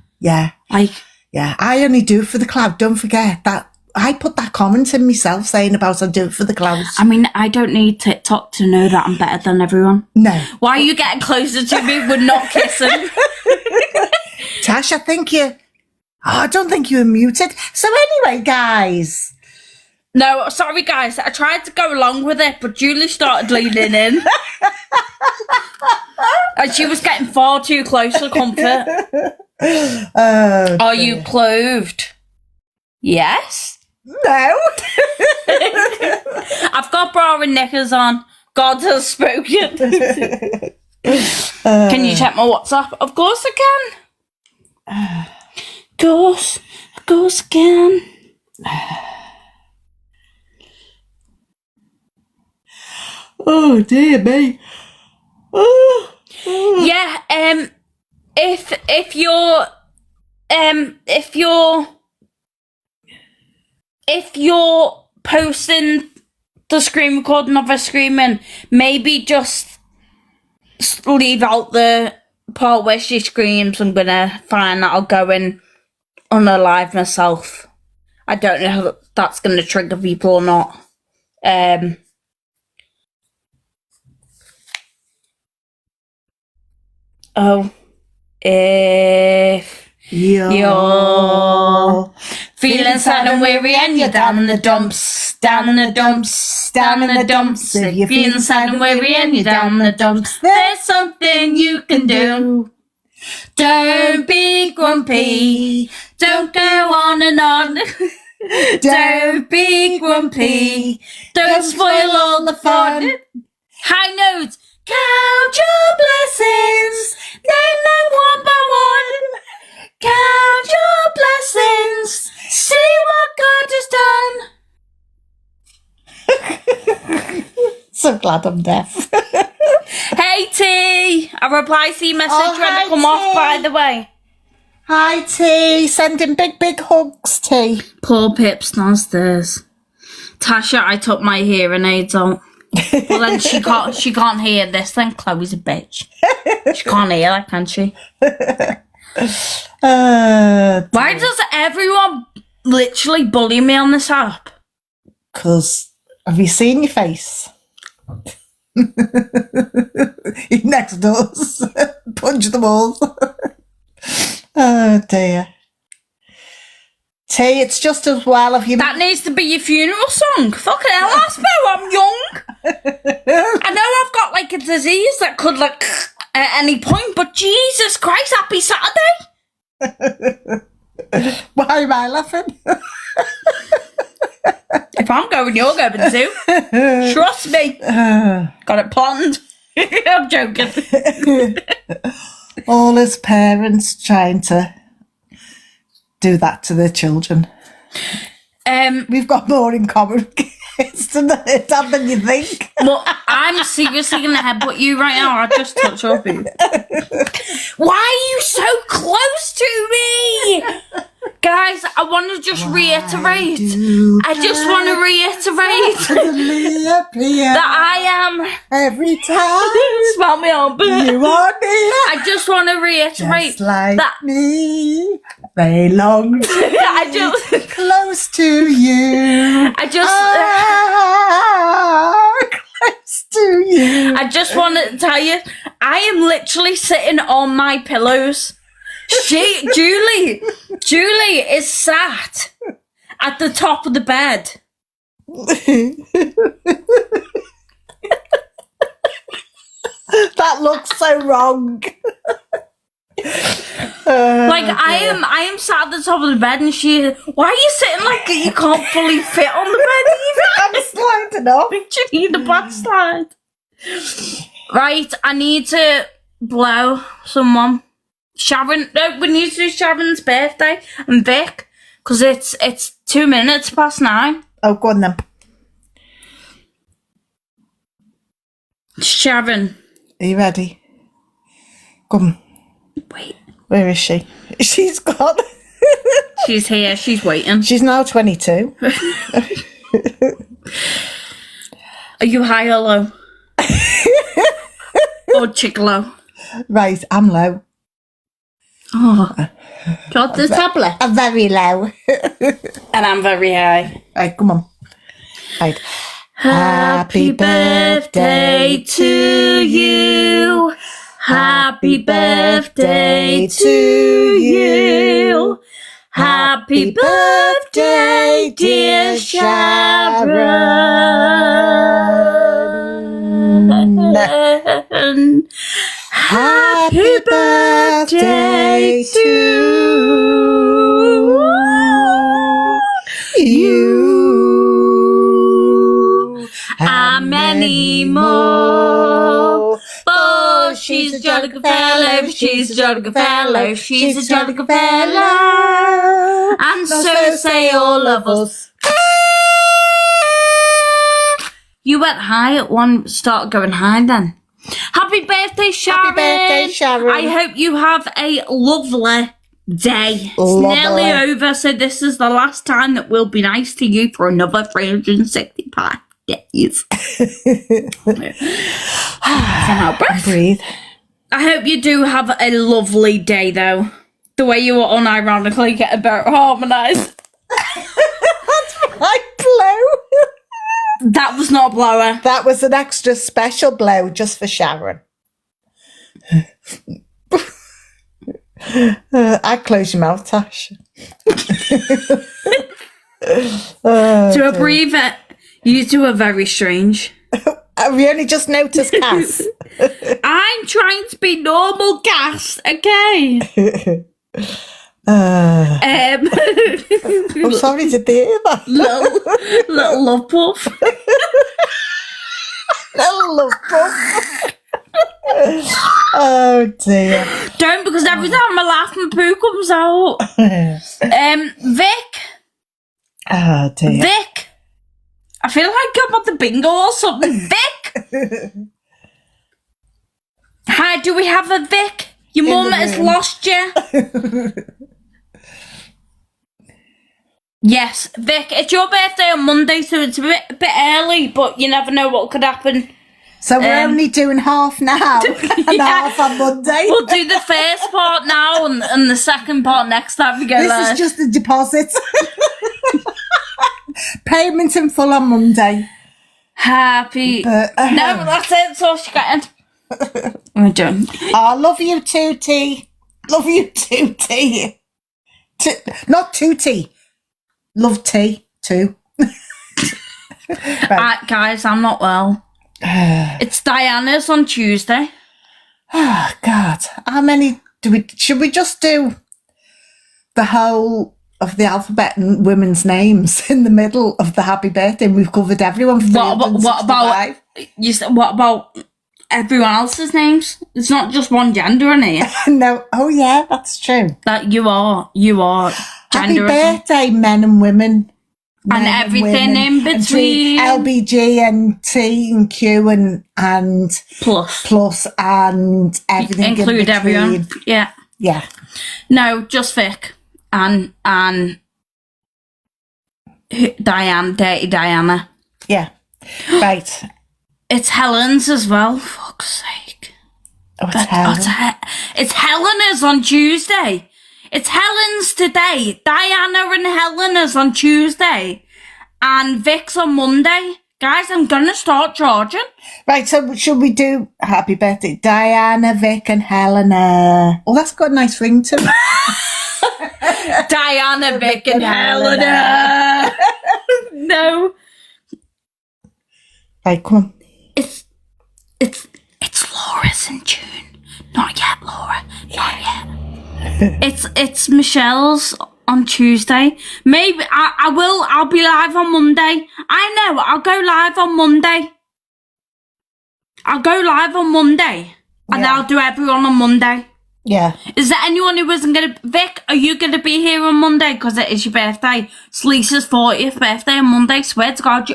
Like, yeah, I only do it for the clout. Don't forget that. I put that comment in myself saying about I do it for the clout. I mean, I don't need TikTok to know that I'm better than everyone. No. Why are you getting closer to me? We're not kissing. Tash, I think I don't think you were muted. So anyway, guys. No, sorry, guys. I tried to go along with it, but Julie started leaning in. And she was getting far too close for comfort. Are you clothed? Yes. No. I've got bra and knickers on. God has spoken. Can you check my WhatsApp? Of course I can. Of course I can. Oh dear me. Yeah, if you're posting the screen recording of her screaming, maybe just leave out the part where she screams. I'm gonna find that I'll go in on her live myself. I don't know how that's gonna trigger people or not. If you're feeling sad and weary and you're down in the dumps, down in the dumps, down in the dumps. If you're feeling sad and weary and you're down in the dumps, there's something you can do. Don't be grumpy. Don't go on and on. Don't be grumpy. Don't spoil all the fun. High notes. Count your blessings. Name them one by one. Count your blessings. See what God has done. So glad I'm deaf. Hey T, I reply to your message when hi, I come off, T. by the way. Hi T, sending big hugs, T. Poor Pip's downstairs. Tasha, I took my hearing aids out. Well then she can't hear this, then Chloe's a bitch. She can't hear that, can she? Why does everyone literally bully me on this app? 'Cause have you seen your face? He next doors. Punch them all. Oh dear. T, it's just as well if you... That needs to be your funeral song. Fucking hell, I spell I'm young. I know I've got like a disease that could like at any point, but Jesus Christ, happy Saturday. Why am I laughing? If I'm going, you're going too. Trust me. Got it planned. I'm joking. All his parents trying to do that to their children. We've got more in common, Kirsten, than you think. Well, I'm seriously going to headbutt you right now. I just touched your boot. Why are you so close to me? Guys, I want to just reiterate. I just want to reiterate that I am... Every time Smell me on, but you are near. I just want to reiterate Just like that me, they long to I just... close to you. I just... Close to you. I just want to tell you, I am literally sitting on my pillows. Julie is sat at the top of the bed. That looks so wrong. I am sat at the top of the bed, and why are you sitting like you can't fully fit on the bed either? I'm sliding off. Picture you in the backslide. Right, I need to blow someone. Sharon, no, we need to do Sharon's birthday and Vic, because it's 2 minutes past 9. Oh, go on then. Sharon. Are you ready? Come. Wait. Where is she? She's gone. She's here. She's waiting. She's now 22. Are you high or low? Or chick low? Right, I'm low. Oh. Got the tablet. I'm very low. And I'm very high. Right, come on. Right. Happy birthday to you. Happy birthday to you. Happy birthday, dear Sharon. Happy birthday to you. And many more. Oh, she's a jolly good fellow. She's a jolly good fellow. She's a jolly good fellow. And so say all of us. You went high at one, start going high then. Happy birthday, Sharon. Happy birthday, Sharon. I hope you have a lovely day. Lovely. It's nearly over, so this is the last time that we'll be nice to you for another 365 days. Breathe. I hope you do have a lovely day, though. The way you were unironically get about harmonised. That's my blow. That was not a blower. That was an extra special blow just for Sharon. I'd close your mouth, Tash. To a breather, you two are very strange. Have you only just noticed, Cass? I'm trying to be normal, Cass, okay? I'm sorry to hear that. little love puff. Little love puff. Oh dear. Don't, because every time I laugh, my poo comes out. Vic. Oh dear. Vic. I feel like I'm at the bingo or something. Vic. Hi, do we have a Vic? Your mum has lost you. Yes, Vic, it's your birthday on Monday, so it's a bit early, but you never know what could happen. So we're only doing half now and half on Monday. We'll do the first part now and the second part next time we go live. This is just a deposit. Payment in full on Monday. Happy. No, that's it. That's all she got. We're done. I love you too, T. Love you too, T. Not too T. Love tea too. Right. Guys, I'm not well. It's Diana's on Tuesday. Oh God, how many do we? Should we just do the whole of the alphabet and women's names in the middle of the happy birthday? And we've covered everyone. What about you? What about everyone else's names? It's not just one gender in here. No. Oh yeah, that's true. That you are. Happy birthday, men and women. And everything in between. LBG and T and Q and plus and everything include in between. everyone. Yeah. Yeah. No, just Vic and Diane, Dirty Diana. Yeah. Right. It's Helen's as well. Fuck's sake. Oh, it's Helen. It's Helena's on Tuesday. It's Helen's today. Diana and Helena's on Tuesday. And Vic's on Monday. Guys, I'm going to start charging. Right, so should we do happy birthday, Diana, Vic and Helena? Oh, that's got a nice ring to it. Diana, Vic and Helena. No. Right, come on. It's Laura's in June. Not yet, Laura. Not yet. It's Michelle's on Tuesday. Maybe I'll be live on Monday. I know, I'll go live on Monday. And I'll do everyone on Monday. Yeah. Is there anyone who isn't going to... Vic, are you going to be here on Monday? Because it is your birthday. It's Lisa's 40th birthday on Monday. Swear to God.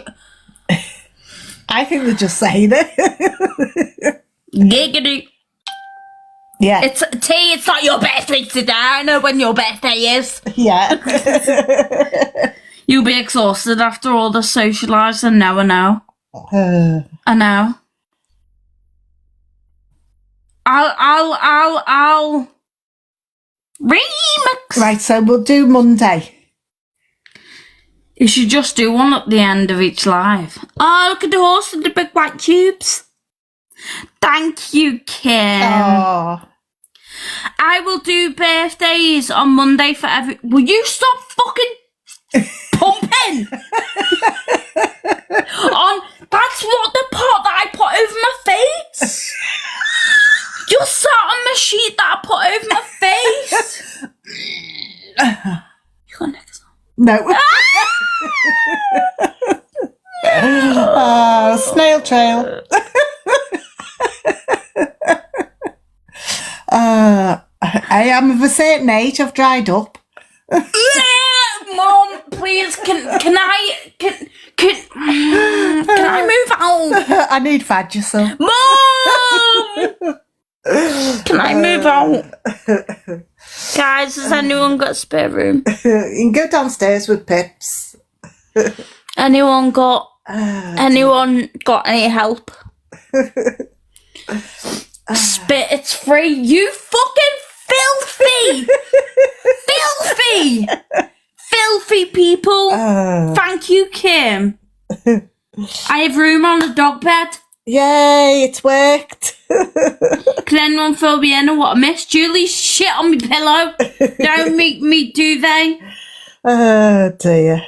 I think they're just saying it. Giggity. Yeah. It's not your birthday today. I know when your birthday is. Yeah. You'll be exhausted after all the socialising. No, I know. I know. I'll remix. Right, so we'll do Monday. You should just do one at the end of each live. Oh, look at the horse with the big white tubes. Thank you, Kim. Oh. I will do birthdays on Monday for every... Will you stop fucking pumping? That's what the pot that I put over my face. You sat on my sheet that I put over my face. You got next on? No. Oh, snail trail. I am of a certain age. I've dried up. Mom, please, can I move out? I need Vagisil. Mom! Can I move out? Guys, has anyone got a spare room? You can go downstairs with Pips. Anyone got any help? Spit, it's free. You fucking filthy people. Thank you, Kim. I have room on the dog bed. Yay, it's worked. Can anyone fill me in on what I missed? Julie's shit on me pillow. Don't make me duvet. Oh dear.